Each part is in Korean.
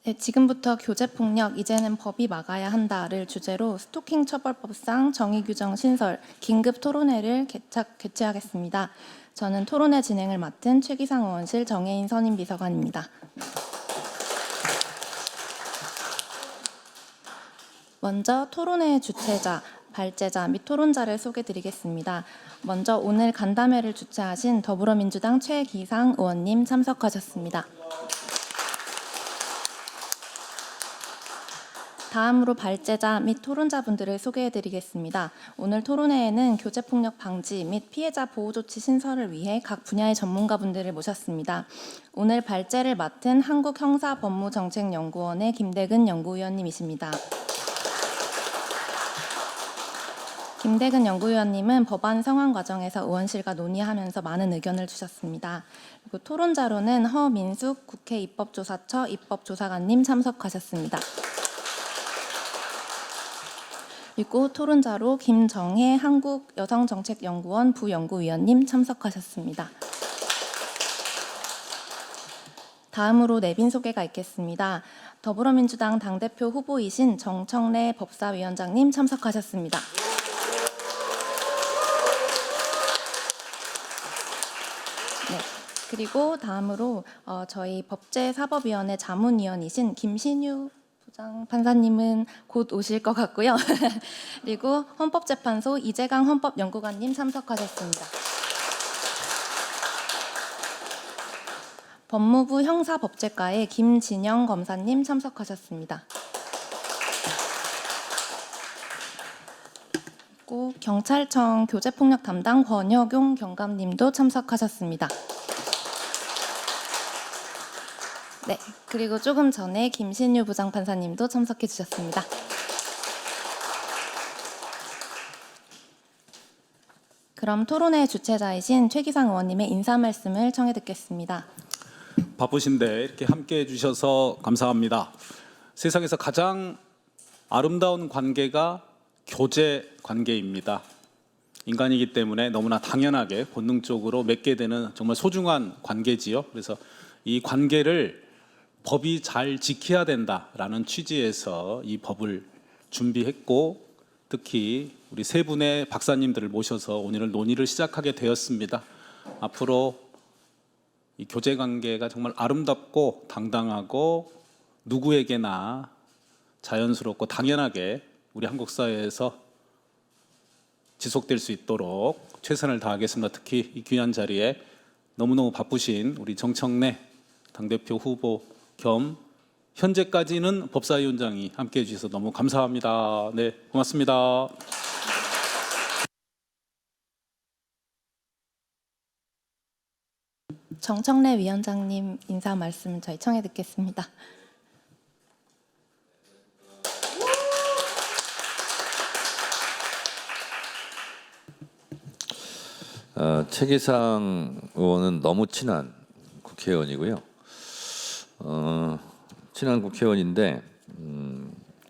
네, 지금부터 교제폭력 이제는 법이 막아야 한다를 주제로 스토킹 처벌법상 정의규정 신설 긴급 토론회를 개최하겠습니다. 저는 토론회 진행을 맡은 최기상 의원실 정혜인 선임비서관입니다. 먼저 토론회의 주최자, 발제자 및 토론자를 소개드리겠습니다. 먼저 오늘 간담회를 주최하신 더불어민주당 최기상 의원님 참석하셨습니다. 다음으로 발제자 및 토론자분들을 소개해드리겠습니다. 오늘 토론회에는 교제폭력 방지 및 피해자 보호조치 신설을 위해 각 분야의 전문가분들을 모셨습니다. 오늘 발제를 맡은 한국형사법무정책연구원의 김대근 연구위원님이십니다. 김대근 연구위원님은 법안 성안 과정에서 의원실과 논의하면서 많은 의견을 주셨습니다. 그리고 토론자로는 허민숙 국회 입법조사처 입법조사관님 참석하셨습니다. 그리고 토론자로 김정혜 한국여성정책연구원 부연구위원님 참석하셨습니다. 다음으로 내빈 소개가 있겠습니다. 더불어민주당 당대표 후보이신 정청래 법사위원장님 참석하셨습니다. 네, 그리고 다음으로 저희 법제사법위원회 자문위원이신 김신유 판사님은 곧 오실 것 같고요. 그리고 헌법재판소 이재강 헌법연구관님 참석하셨습니다. 법무부 형사법제과의 김진영 검사님 참석하셨습니다. 그리고 경찰청 교제폭력 담당 권혁용 경감님도 참석하셨습니다. 네, 그리고 조금 전에 김신유 부장판사님도 참석해 주셨습니다. 그럼 토론회 주최자이신 최기상 의원님의 인사 말씀을 청해 듣겠습니다. 바쁘신데 이렇게 함께해 주셔서 감사합니다. 세상에서 가장 아름다운 관계가 교제 관계입니다. 인간이기 때문에 너무나 당연하게 본능적으로 맺게 되는 정말 소중한 관계지요. 그래서 이 관계를 법이 잘 지켜야 된다라는 취지에서 이 법을 준비했고, 특히 우리 세 분의 박사님들을 모셔서 오늘 논의를 시작하게 되었습니다. 앞으로 이 교제 관계가 정말 아름답고 당당하고 누구에게나 자연스럽고 당연하게 우리 한국 사회에서 지속될 수 있도록 최선을 다하겠습니다. 특히 이 귀한 자리에 너무너무 바쁘신 우리 정청래 당대표 후보 겸 현재까지는 법사위원장이 함께해 주셔서 너무 감사합니다. 네, 고맙습니다. 정청래 위원장님 인사 말씀 저희 청해 듣겠습니다. 최기상 의원은 너무 친한 국회의원이고요. 친한 국회의원인데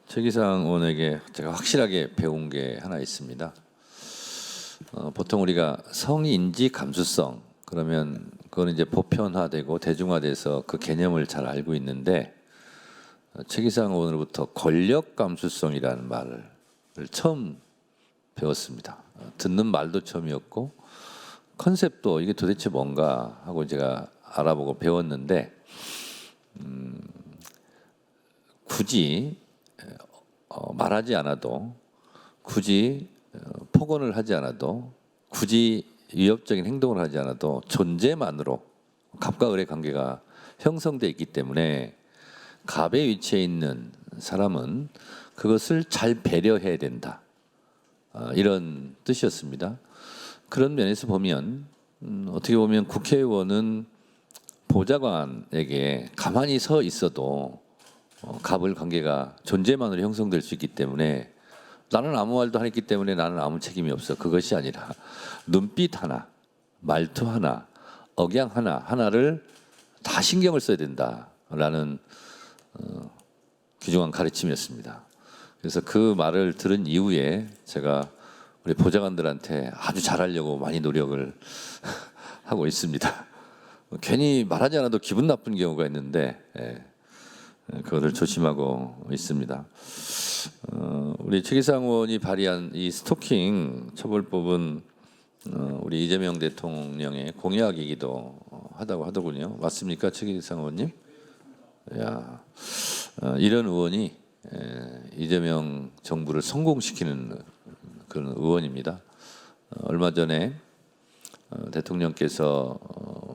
최기상 의원에게 제가 확실하게 배운 게 하나 있습니다. 보통 우리가 성인지 감수성 그러면 그거는 이제 보편화되고 대중화돼서 그 개념을 잘 알고 있는데, 최기상 의원으로부터 권력 감수성이라는 말을 처음 배웠습니다. 듣는 말도 처음이었고 컨셉도 이게 도대체 뭔가 하고 제가 알아보고 배웠는데, 굳이 말하지 않아도, 굳이 폭언을 하지 않아도, 굳이 위협적인 행동을 하지 않아도 존재만으로 갑과 을의 관계가 형성되어 있기 때문에 갑의 위치에 있는 사람은 그것을 잘 배려해야 된다, 이런 뜻이었습니다. 그런 면에서 보면 어떻게 보면 국회의원은 보좌관에게 가만히 서 있어도 갑을 관계가 존재만으로 형성될 수 있기 때문에, 나는 아무 말도 안 했기 때문에 나는 아무 책임이 없어, 그것이 아니라 눈빛 하나, 말투 하나, 억양 하나를 다 신경을 써야 된다라는 귀중한 가르침이었습니다. 그래서 그 말을 들은 이후에 제가 우리 보좌관들한테 아주 잘하려고 많이 노력을 하고 있습니다. 괜히 말하지 않아도 기분 나쁜 경우가 있는데, 그것을 조심하고 있습니다. 우리 최기상 의원이 발의한 이 스토킹 처벌법은 우리 이재명 대통령의 공약이기도 하다고 하더군요. 맞습니까, 최기상 의원님? 야, 이런 의원이 이재명 정부를 성공시키는 그런 의원입니다. 얼마 전에 대통령께서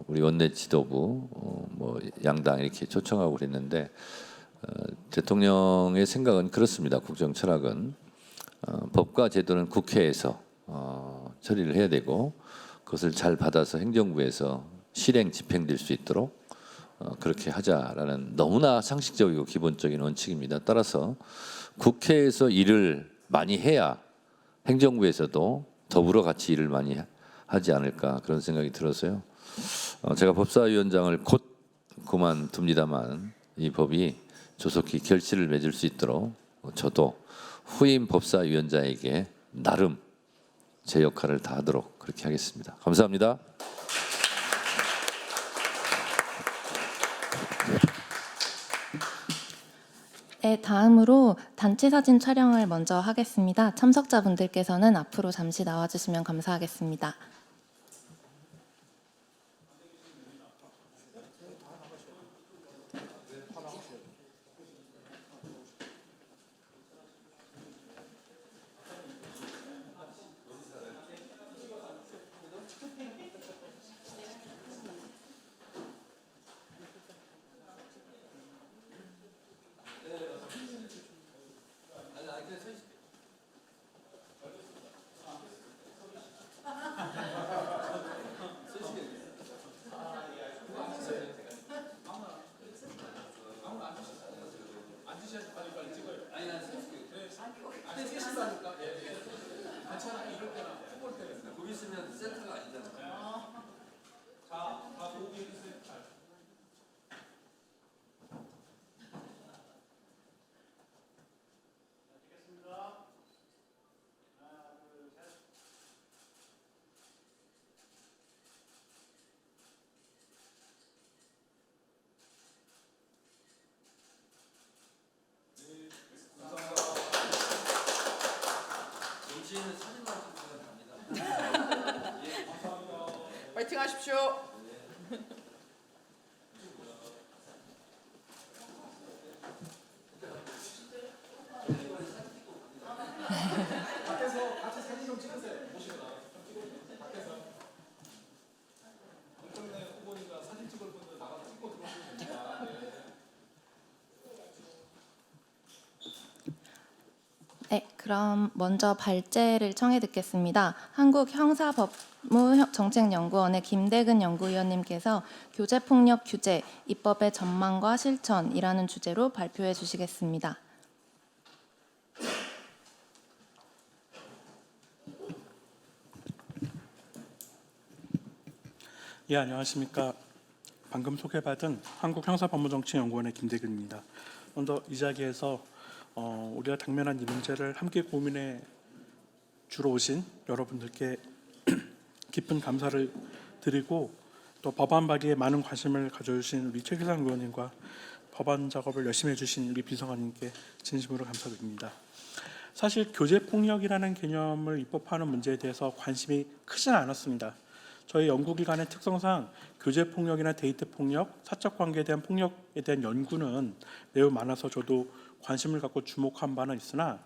우리 원내 지도부 뭐 양당 이렇게 초청하고 그랬는데 대통령의 생각은 그렇습니다. 국정 철학은 법과 제도는 국회에서 처리를 해야 되고 그것을 잘 받아서 행정부에서 실행 집행될 수 있도록 그렇게 하자라는 너무나 상식적이고 기본적인 원칙입니다. 따라서 국회에서 일을 많이 해야 행정부에서도 더불어 같이 일을 많이 하지 않을까 그런 생각이 들어서요. 제가 법사위원장을 곧 그만둡니다만 이 법이 조속히 결실을 맺을 수 있도록 저도 후임 법사위원장에게 나름 제 역할을 다하도록 그렇게 하겠습니다. 감사합니다. 네, 다음으로 단체 사진 촬영을 먼저 하겠습니다. 참석자분들께서는 앞으로 잠시 나와주시면 감사하겠습니다. 파이팅 하십시오. 네, 그럼 먼저 발제를 청해 듣겠습니다. 한국형사법무정책연구원의 김대근 연구위원님께서 교제폭력 규제, 입법의 전망과 실천이라는 주제로 발표해 주시겠습니다. 예, 안녕하십니까. 방금 소개받은 한국형사법무정책연구원의 김대근입니다. 먼저 이 자리에서 우리가 당면한 이 문제를 함께 고민해 주러 오신 여러분들께 깊은 감사를 드리고 또 법안 발의에 많은 관심을 가져주신 우리 최기상 의원님과 법안 작업을 열심히 해주신 우리 비서관님께 진심으로 감사드립니다. 사실 교제폭력이라는 개념을 입법하는 문제에 대해서 관심이 크지는 않았습니다. 저희 연구기관의 특성상 교제폭력이나 데이트폭력, 사적관계에 대한 폭력에 대한 연구는 매우 많아서 저도 관심을 갖고 주목한 바는 있으나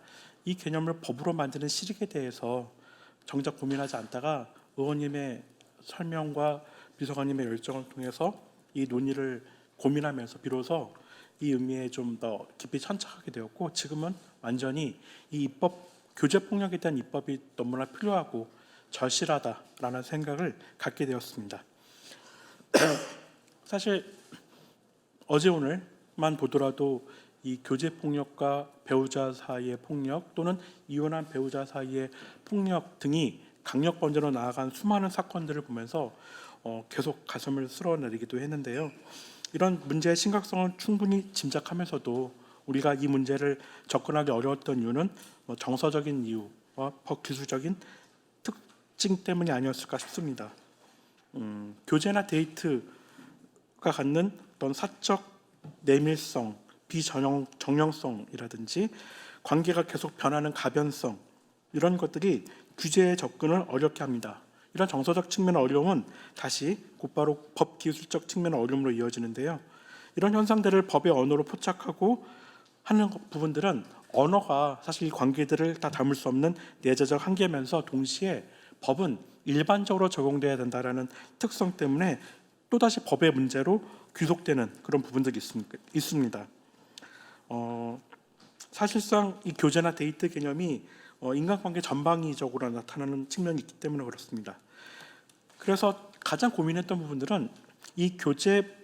이 개념을 법으로 만드는 실익에 대해서 정작 고민하지 않다가 의원님의 설명과 비서관님의 열정을 통해서 이 논의를 고민하면서 비로소 이 의미에 좀 더 깊이 천착하게 되었고 지금은 완전히 이 입법, 교제폭력에 대한 입법이 너무나 필요하고 절실하다라는 생각을 갖게 되었습니다. 사실 어제 오늘만 보더라도 이 교제폭력과 배우자 사이의 폭력 또는 이혼한 배우자 사이의 폭력 등이 강력 범죄로 나아간 수많은 사건들을 보면서 계속 가슴을 쓸어내리기도 했는데요. 이런 문제의 심각성을 충분히 짐작하면서도 우리가 이 문제를 접근하기 어려웠던 이유는 정서적인 이유와 법기술적인 특징 때문이 아니었을까 싶습니다. 교제나 데이트가 갖는 어떤 사적 내밀성 비정형성이라든지 관계가 계속 변하는 가변성 이런 것들이 규제의 접근을 어렵게 합니다. 이런 정서적 측면의 어려움은 다시 곧바로 법 기술적 측면의 어려움으로 이어지는데요. 이런 현상들을 법의 언어로 포착하고 하는 부분들은 언어가 사실 이 관계들을 다 담을 수 없는 내재적 한계면서 동시에 법은 일반적으로 적용돼야 된다라는 특성 때문에 또다시 법의 문제로 귀속되는 그런 부분들이 있습니다. 사실상 이 교제나 데이트 개념이 인간관계 전방위적으로 나타나는 측면이 있기 때문에 그렇습니다. 그래서 가장 고민했던 부분들은 이 교제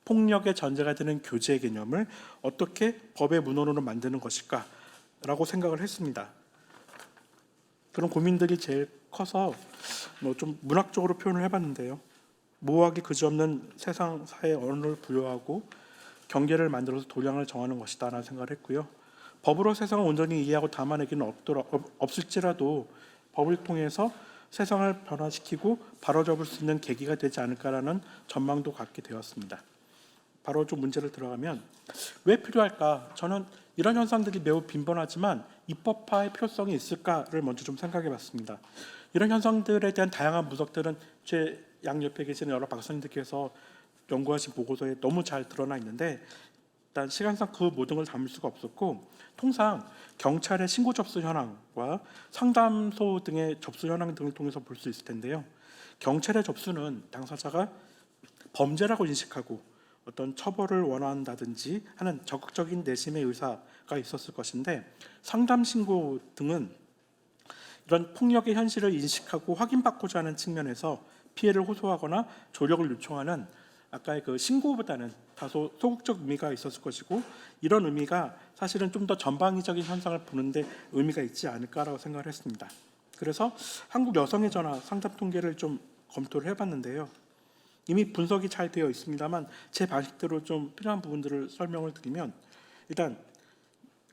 폭력의 전제가 되는 교제 개념을 어떻게 법의 문헌으로 만드는 것일까라고 생각을 했습니다. 그런 고민들이 제일 커서 좀 문학적으로 표현을 해봤는데요. 모호하게 그지없는 세상 사회 언어를 부여하고 경계를 만들어서 도량을 정하는 것이다라는 생각을 했고요. 법으로 세상을 온전히 이해하고 담아내기는 없을지라도 법을 통해서 세상을 변화시키고 바로잡을 수 있는 계기가 되지 않을까라는 전망도 갖게 되었습니다. 바로 좀 문제를 들어가면 왜 필요할까? 저는 이런 현상들이 매우 빈번하지만 입법화의 필요성이 있을까를 먼저 좀 생각해봤습니다. 이런 현상들에 대한 다양한 분석들은 제 양옆에 계시는 여러 박사님들께서 연구하신 보고서에 너무 잘 드러나 있는데 일단 시간상 그 모든 걸 담을 수가 없었고 통상 경찰의 신고 접수 현황과 상담소 등의 접수 현황 등을 통해서 볼 수 있을 텐데요. 경찰의 접수는 당사자가 범죄라고 인식하고 어떤 처벌을 원한다든지 하는 적극적인 내심의 의사가 있었을 것인데 상담 신고 등은 이런 폭력의 현실을 인식하고 확인받고자 하는 측면에서 피해를 호소하거나 조력을 요청하는 아까의 그 신고보다는 다소 소극적 의미가 있었을 것이고 이런 의미가 사실은 좀 더 전방위적인 현상을 보는데 의미가 있지 않을까라고 생각을 했습니다. 그래서 한국 여성의 전화 상담 통계를 좀 검토를 해봤는데요. 이미 분석이 잘 되어 있습니다만 제 방식대로 좀 필요한 부분들을 설명을 드리면 일단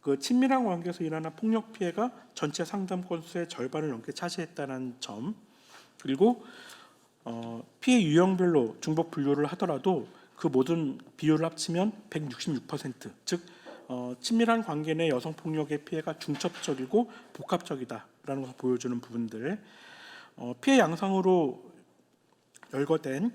그 친밀한 관계에서 일어난 폭력 피해가 전체 상담 건수의 절반을 넘게 차지했다는 점 그리고 피해 유형별로 중복 분류를 하더라도 그 모든 비율을 합치면 166%, 즉 친밀한 관계 내 여성 폭력의 피해가 중첩적이고 복합적이다라는 것을 보여주는 부분들, 피해 양상으로 열거된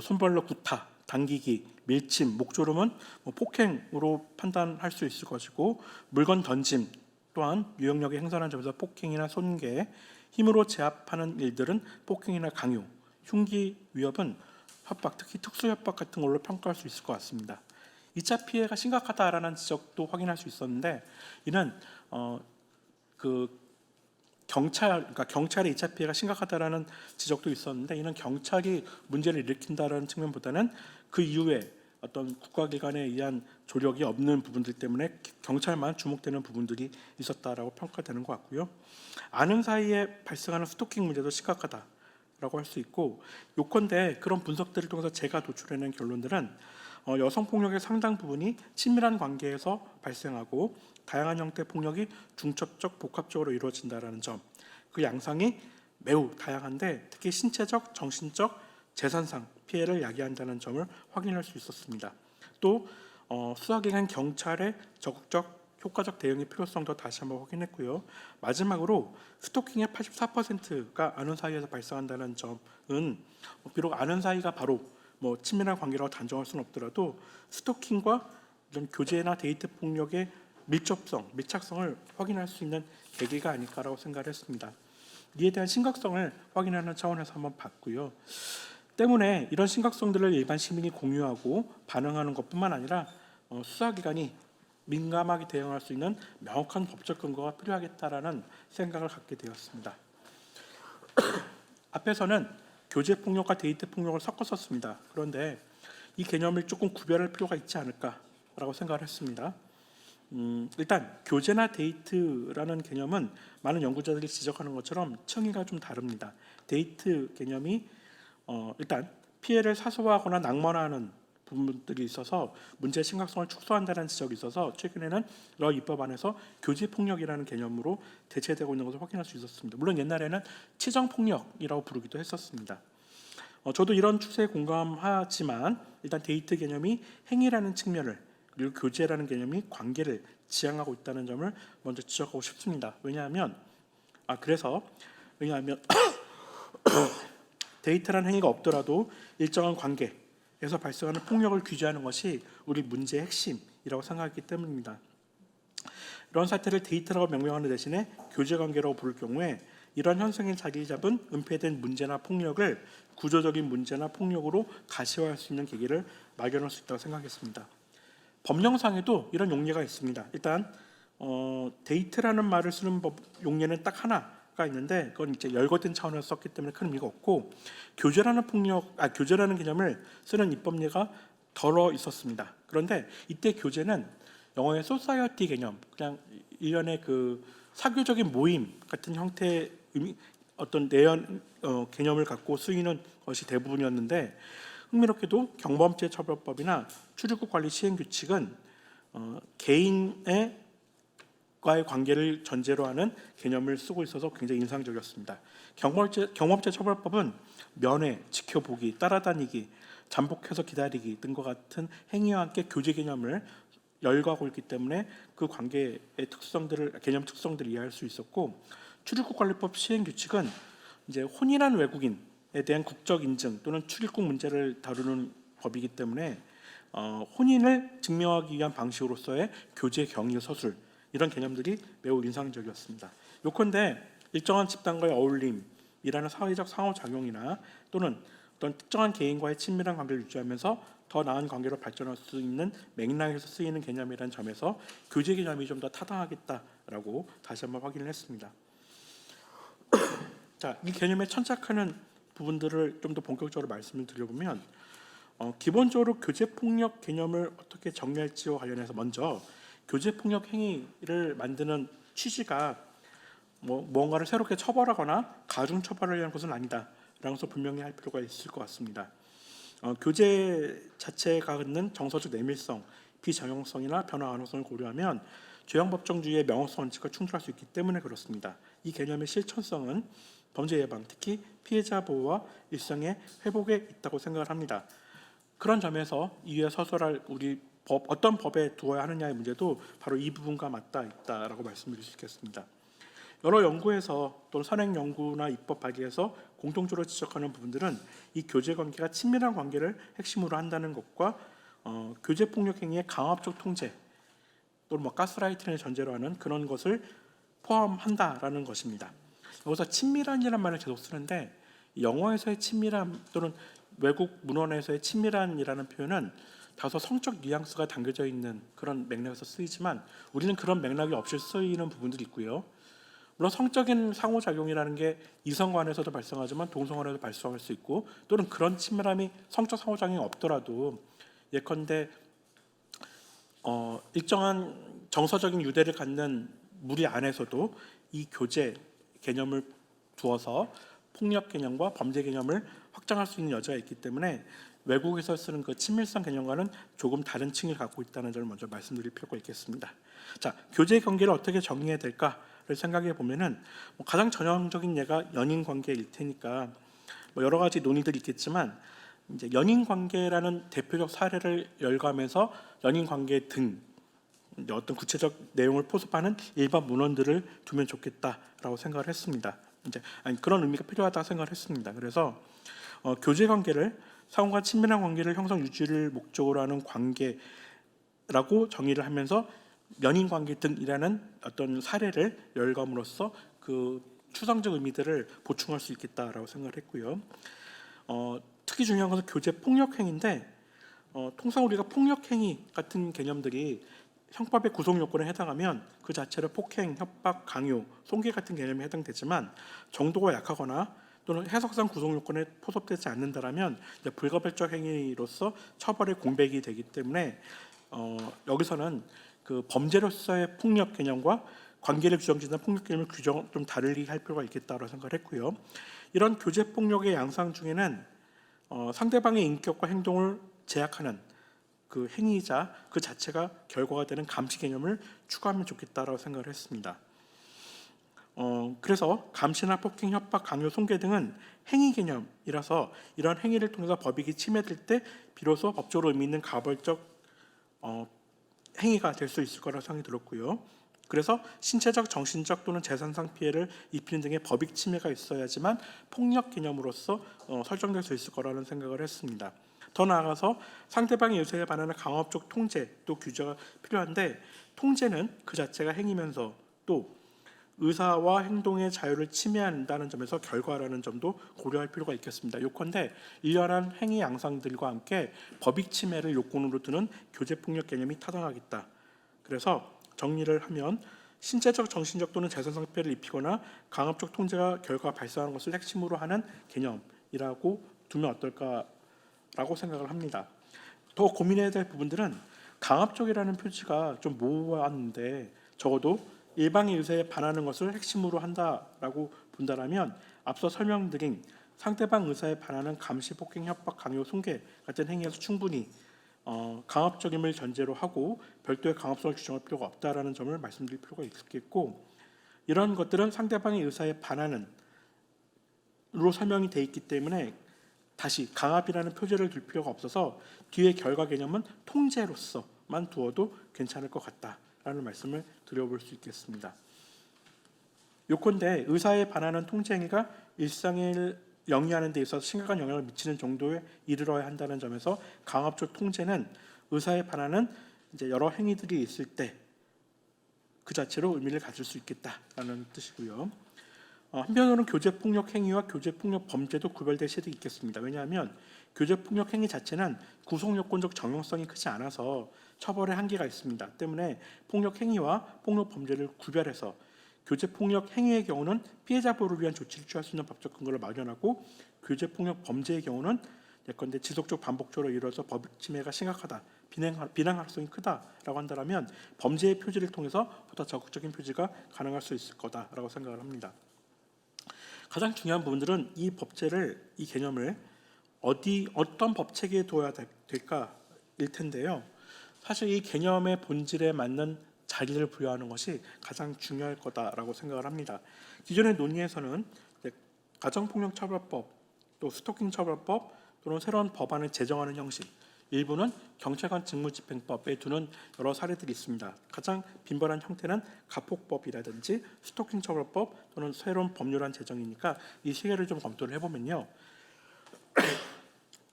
손발로 구타, 당기기, 밀침, 목조름은 폭행으로 판단할 수 있을 것이고 물건 던짐 또한 유형력의 행사라는 점에서 폭행이나 손괴, 힘으로 제압하는 일들은 폭행이나 강요, 흉기 위협은 협박, 특히 특수협박 같은 걸로 평가할 수 있을 것 같습니다. 2차 피해가 심각하다라는 지적도 확인할 수 있었는데 이는 그러니까 경찰의 2차 피해가 심각하다라는 지적도 있었는데 이는 경찰이 문제를 일으킨다라는 측면보다는 그 이후에 어떤 국가기관에 의한 조력이 없는 부분들 때문에 경찰만 주목되는 부분들이 있었다라고 평가되는 것 같고요. 아는 사이에 발생하는 스토킹 문제도 심각하다라고 할 수 있고 요컨대 그런 분석들을 통해서 제가 도출해낸 결론들은 여성 폭력의 상당 부분이 친밀한 관계에서 발생하고 다양한 형태의 폭력이 중첩적, 복합적으로 이루어진다는 점, 그 양상이 매우 다양한데 특히 신체적, 정신적, 재산상 피해를 야기한다는 점을 확인할 수 있었습니다. 또 수사기관 경찰의 적극적, 효과적 대응의 필요성도 다시 한번 확인했고요. 마지막으로 스토킹의 84%가 아는 사이에서 발생한다는 점은 비록 아는 사이가 바로 친밀한 관계라고 단정할 수는 없더라도 스토킹과 이런 교제나 데이트 폭력의 밀착성을 확인할 수 있는 계기가 아닐까라고 생각을 했습니다. 이에 대한 심각성을 확인하는 차원에서 한번 봤고요. 때문에 이런 심각성들을 일반 시민이 공유하고 반응하는 것뿐만 아니라 수사기관이 민감하게 대응할 수 있는 명확한 법적 근거가 필요하겠다라는 생각을 갖게 되었습니다. 앞에서는 교제 폭력과 데이트 폭력을 섞어 썼습니다. 그런데 이 개념을 조금 구별할 필요가 있지 않을까라고 생각을 했습니다. 일단 교제나 데이트라는 개념은 많은 연구자들이 지적하는 것처럼 층위가 좀 다릅니다. 데이트 개념이 일단 피해를 사소화하거나 낙마하는 부분들이 있어서 문제의 심각성을 축소한다는 지적이 있어서 최근에는 여러 입법안에서 교제 폭력이라는 개념으로 대체되고 있는 것을 확인할 수 있었습니다. 물론 옛날에는 치정 폭력이라고 부르기도 했었습니다. 저도 이런 추세에 공감하지만 일단 데이트 개념이 행위라는 측면을 그리고 교제라는 개념이 관계를 지향하고 있다는 점을 먼저 지적하고 싶습니다. 왜냐하면 데이트라는 행위가 없더라도 일정한 관계에서 발생하는 폭력을 규제하는 것이 우리 문제의 핵심이라고 생각했기 때문입니다. 이런 사태를 데이트라고 명명하는 대신에 교제관계라고 부를 경우에 이런 현상이 자리 잡은 은폐된 문제나 폭력을 구조적인 문제나 폭력으로 가시화할 수 있는 계기를 마련할 수 있다고 생각했습니다. 법령상에도 이런 용례가 있습니다. 일단 데이트라는 말을 쓰는 용례는 딱 하나가 있는데 그건 이제 열거된 차원에서 썼기 때문에 큰 의미가 없고 교제라는 개념을 쓰는 입법례가 덜어 있었습니다. 그런데 이때 교제는 영어의 소사이어티 개념, 그냥 일련의 그 사교적인 모임 같은 형태의 어떤 개념을 갖고 쓰이는 것이 대부분이었는데 흥미롭게도 경범죄처벌법이나 출입국 관리 시행 규칙은 개인과의 관계를 전제로 하는 개념을 쓰고 있어서 굉장히 인상적이었습니다. 경범죄처벌법은 면회, 지켜보기, 따라다니기, 잠복해서 기다리기 등과 같은 행위와 함께 교제 개념을 열거하고 있기 때문에 그 관계의 개념 특성들을 이해할 수 있었고, 출입국관리법 시행 규칙은 이제 혼인한 외국인에 대한 국적 인증 또는 출입국 문제를 다루는 법이기 때문에 혼인을 증명하기 위한 방식으로서의 교제 경위 서술 이런 개념들이 매우 인상적이었습니다. 요컨대 일정한 집단과의 어울림이라는 사회적 상호작용이나 또는 어떤 특정한 개인과의 친밀한 관계를 유지하면서 더 나은 관계로 발전할 수 있는 맥락에서 쓰이는 개념이라는 점에서 교제 개념이 좀 더 타당하겠다라고 다시 한번 확인을 했습니다. 자, 이 개념에 천착하는 부분들을 좀 더 본격적으로 말씀을 드려보면 기본적으로 교제폭력 개념을 어떻게 정리할지와 관련해서 먼저 교제폭력 행위를 만드는 취지가 뭔가를 새롭게 처벌하거나 가중 처벌을 위한 것은 아니다라는 것을 분명히 할 필요가 있을 것 같습니다. 교제 자체가 갖는 정서적 내밀성, 비정형성이나 변화 가능성을 고려하면 죄형법정주의의 명확성 원칙과 충돌할 수 있기 때문에 그렇습니다. 이 개념의 실천성은 범죄 예방, 특히 피해자 보호와 일상의 회복에 있다고 생각을 합니다. 그런 점에서 이에 서술할 우리 어떤 법에 두어야 하느냐의 문제도 바로 이 부분과 맞닿아 있다라고 말씀드릴 수 있겠습니다. 여러 연구에서 또는 선행 연구나 입법 발의에서 공통적으로 지적하는 부분들은 이 교제 관계가 친밀한 관계를 핵심으로 한다는 것과 교제 폭력 행위의 강압적 통제 또는 가스라이팅을 전제로 하는 그런 것을 포함한다라는 것입니다. 여기서 친밀한이라는 말을 계속 쓰는데 영어에서의 친밀함 또는 외국 문헌에서의 친밀한이라는 표현은 다소 성적 뉘앙스가 담겨져 있는 그런 맥락에서 쓰이지만 우리는 그런 맥락이 없이 쓰이는 부분들이 있고요. 물론 성적인 상호작용이라는 게 이성 간에서도 발생하지만 동성 간에도 발생할 수 있고 또는 그런 친밀함이 성적 상호작용이 없더라도 예컨대 일정한 정서적인 유대를 갖는 무리 안에서도 이 교제 개념을 두어서 폭력 개념과 범죄 개념을 확장할 수 있는 여지가 있기 때문에 외국에서 쓰는 그 친밀성 개념과는 조금 다른 층을 갖고 있다는 점을 먼저 말씀드릴 필요가 있겠습니다. 자, 교제 관계를 어떻게 정리해야 될까를 생각해 보면은 가장 전형적인 예가 연인 관계일 테니까 여러 가지 논의들이 있겠지만 이제 연인 관계라는 대표적 사례를 열거하면서 연인 관계 등 어떤 구체적 내용을 포섭하는 일반 문헌들을 두면 좋겠다라고 생각을 했습니다. 이제 그런 의미가 필요하다고 생각을 했습니다. 그래서 교제 관계를 상호간 친밀한 관계를 형성 유지를 목적으로 하는 관계라고 정의를 하면서 연인 관계 등이라는 어떤 사례를 열감으로써 그 추상적 의미들을 보충할 수 있겠다라고 생각을 했고요. 특히 중요한 것은 교제 폭력 행위인데 통상 우리가 폭력 행위 같은 개념들이 형법의 구성 요건에 해당하면 그 자체를 폭행, 협박, 강요, 손괴 같은 개념에 해당되지만 정도가 약하거나 또는 해석상 구성 요건에 포섭되지 않는다라면 불가별적 행위로서 처벌의 공백이 되기 때문에 여기서는 그 범죄로서의 폭력 개념과 관계를 규정짓는 폭력 개념을 좀 다르게 할 필요가 있겠다고 생각을 했고요. 이런 교제 폭력의 양상 중에는 상대방의 인격과 행동을 제약하는 그 행위이자 그 자체가 결과가 되는 감시 개념을 추가하면 좋겠다라고 생각을 했습니다. 그래서 감시나 폭행, 협박, 강요, 손괴 등은 행위 개념이라서 이런 행위를 통해서 법익이 침해될 때 비로소 법적으로 의미 있는 가벌적 행위가 될 수 있을 거라고 생각이 들었고요. 그래서 신체적, 정신적 또는 재산상 피해를 입히는 등의 법익 침해가 있어야지만 폭력 개념으로서 설정될 수 있을 거라는 생각을 했습니다. 더 나아가서 상대방의 의사에 반하는 강압적 통제 또 규제가 필요한데, 통제는 그 자체가 행위면서 또 의사와 행동의 자유를 침해한다는 점에서 결과라는 점도 고려할 필요가 있겠습니다. 요컨대 일련한 행위 양상들과 함께 법익 침해를 요건으로 두는 교제폭력 개념이 타당하겠다. 그래서 정리를 하면 신체적, 정신적 또는 재산상 피해를 입히거나 강압적 통제가 결과 발생하는 것을 핵심으로 하는 개념이라고 두면 어떨까라고 생각을 합니다. 더 고민해야 될 부분들은 강압적이라는 표지가 좀 모호한데, 적어도 일방의 의사에 반하는 것을 핵심으로 한다라고 본다라면 앞서 설명드린 상대방 의사에 반하는 감시, 폭행, 협박, 강요, 손괴 같은 행위에서 충분히 강압적임을 전제로 하고 별도의 강압성을 규정할 필요가 없다라는 점을 말씀드릴 필요가 있겠고, 이런 것들은 상대방의 의사에 반하는 로 설명이 돼 있기 때문에 다시 강압이라는 표제를 둘 필요가 없어서 뒤에 결과 개념은 통제로서만 두어도 괜찮을 것 같다라는 말씀을 드려볼 수 있겠습니다. 요컨대 의사에 반하는 통제 행위가 일상을 영위하는 데 있어서 심각한 영향을 미치는 정도에 이르러야 한다는 점에서 강압적 통제는 의사에 반하는 이제 여러 행위들이 있을 때 그 자체로 의미를 가질 수 있겠다라는 뜻이고요. 한편으로는 교제폭력 행위와 교제폭력 범죄도 구별될 시도 있겠습니다. 왜냐하면 교제폭력 행위 자체는 구속요건적 정형성이 크지 않아서 처벌의 한계가 있습니다. 때문에 폭력 행위와 폭력 범죄를 구별해서 교제폭력 행위의 경우는 피해자 보호를 위한 조치를 취할 수 있는 법적 근거를 마련하고, 교제폭력 범죄의 경우는 예컨대 지속적 반복적으로 이루어져 법익 침해가 심각하다, 비난 가능성이 크다라고 한다면 범죄의 표지를 통해서 보다 적극적인 표지가 가능할 수 있을 거다라고 생각을 합니다. 가장 중요한 부분들은 이 법제를, 이 개념을 어떤 법체계에 두어야 될까일 텐데요. 사실 이 개념의 본질에 맞는 자리를 부여하는 것이 가장 중요할 거다라고 생각을 합니다. 기존의 논의에서는 가정폭력처벌법, 또 스토킹처벌법 또는 새로운 법안을 제정하는 형식, 일부는 경찰관 직무집행법에 두는 여러 사례들이 있습니다. 가장 빈번한 형태는 가폭법이라든지 스토킹처벌법 또는 새로운 법률안 제정이니까 이 세 개를 좀 검토를 해보면요.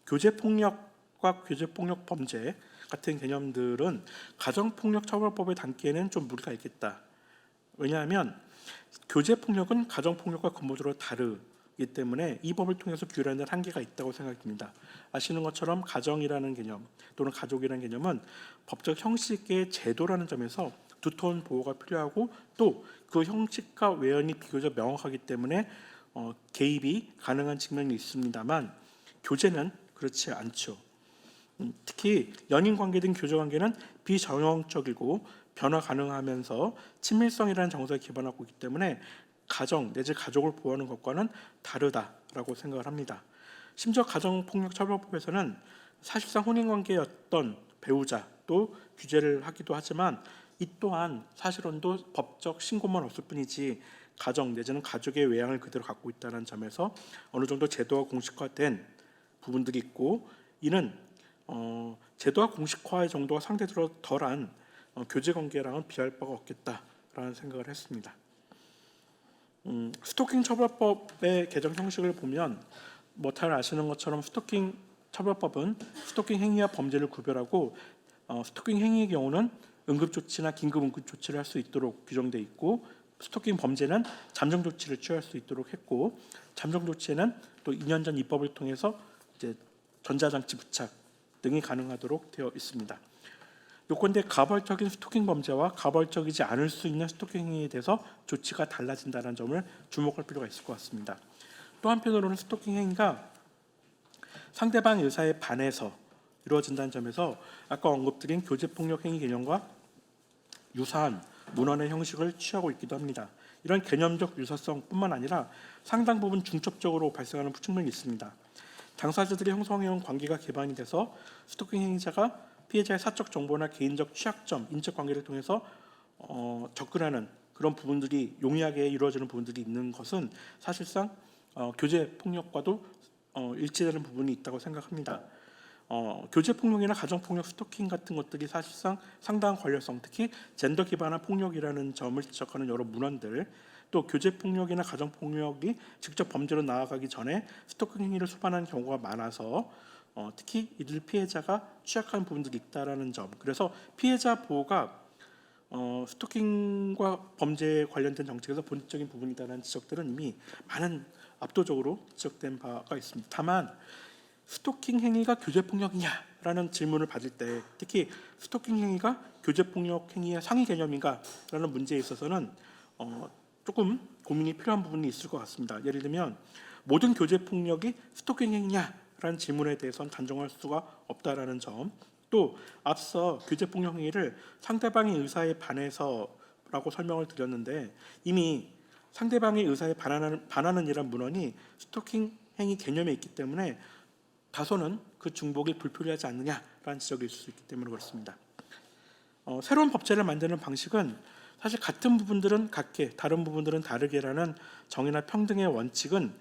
교제폭력과 교제폭력 범죄 같은 개념들은 가정폭력처벌법에 담기에는 좀 무리가 있겠다. 왜냐하면 교제폭력은 가정폭력과 근본적으로 다르기 때문에 이 법을 통해서 규율하는 한계가 있다고 생각됩니다. 아시는 것처럼 가정이라는 개념 또는 가족이라는 개념은 법적 형식의 제도라는 점에서 두터운 보호가 필요하고, 또 그 형식과 외연이 비교적 명확하기 때문에 개입이 가능한 측면이 있습니다만, 교제는 그렇지 않죠. 특히 연인 관계 등 교제 관계는 비정형적이고 변화 가능하면서 친밀성이라는 정서에 기반하고 있기 때문에 가정 내지 가족을 보호하는 것과는 다르다라고 생각을 합니다. 심지어 가정폭력처벌법에서는 사실상 혼인관계였던 배우자도 규제를 하기도 하지만, 이 또한 사실혼도 법적 신고만 없을 뿐이지 가정 내지는 가족의 외양을 그대로 갖고 있다는 점에서 어느 정도 제도화 공식화된 부분들이 있고, 이는 제도화 공식화의 정도가 상대적으로 덜한 교제관계랑은 비할 바가 없겠다라는 생각을 했습니다. 스토킹 처벌법의 개정 형식을 보면 잘 아시는 것처럼 스토킹 처벌법은 스토킹 행위와 범죄를 구별하고, 스토킹 행위의 경우는 응급조치나 긴급 응급조치를 할 수 있도록 규정돼 있고, 스토킹 범죄는 잠정조치를 취할 수 있도록 했고, 잠정조치에는 또 2년 전 입법을 통해서 이제 전자장치 부착 등이 가능하도록 되어 있습니다. 요건대 가벌적인 스토킹 범죄와 가벌적이지 않을 수 있는 스토킹 행위에 대해서 조치가 달라진다는 점을 주목할 필요가 있을 것 같습니다. 또 한편으로는 스토킹 행위가 상대방 의사에 반해서 이루어진다는 점에서 아까 언급드린 교제폭력 행위 개념과 유사한 문헌의 형식을 취하고 있기도 합니다. 이런 개념적 유사성뿐만 아니라 상당 부분 중첩적으로 발생하는 측면이 있습니다. 당사자들이 형성해온 관계가 기반이 돼서 스토킹 행위자가 피해자의 사적 정보나 개인적 취약점, 인적 관계를 통해서 접근하는 그런 부분들이 용이하게 이루어지는 부분들이 있는 것은 사실상 교제 폭력과도 일치되는 부분이 있다고 생각합니다. 교제 폭력이나 가정 폭력, 스토킹 같은 것들이 사실상 상당한 관련성, 특히 젠더 기반한 폭력이라는 점을 지적하는 여러 문헌들, 또 교제 폭력이나 가정 폭력이 직접 범죄로 나아가기 전에 스토킹 행위를 수반하는 경우가 많아서 특히 이들 피해자가 취약한 부분들이 있다라는 점. 그래서 피해자 보호가 스토킹과 범죄에 관련된 정책에서 본질적인 부분이다라는 지적들은 이미 많은 압도적으로 지적된 바가 있습니다. 다만 스토킹 행위가 교제 폭력이냐라는 질문을 받을 때, 특히 스토킹 행위가 교제 폭력 행위의 상위 개념인가라는 문제에 있어서는 조금 고민이 필요한 부분이 있을 것 같습니다. 예를 들면 모든 교제 폭력이 스토킹 행위냐라는 질문에 대해서는 단정할 수가 없다라는 점, 또 앞서 교제 폭력 행위를 상대방의 의사에 반해서라고 설명을 드렸는데, 이미 상대방의 의사에 반하는 이란 문헌이 스토킹 행위 개념에 있기 때문에 다소는 그 중복이 불필요하지 않느냐라는 지적이 있을 수 있기 때문에 그렇습니다. 새로운 법제를 만드는 방식은 사실 같은 부분들은 같게, 다른 부분들은 다르게라는 정의나 평등의 원칙은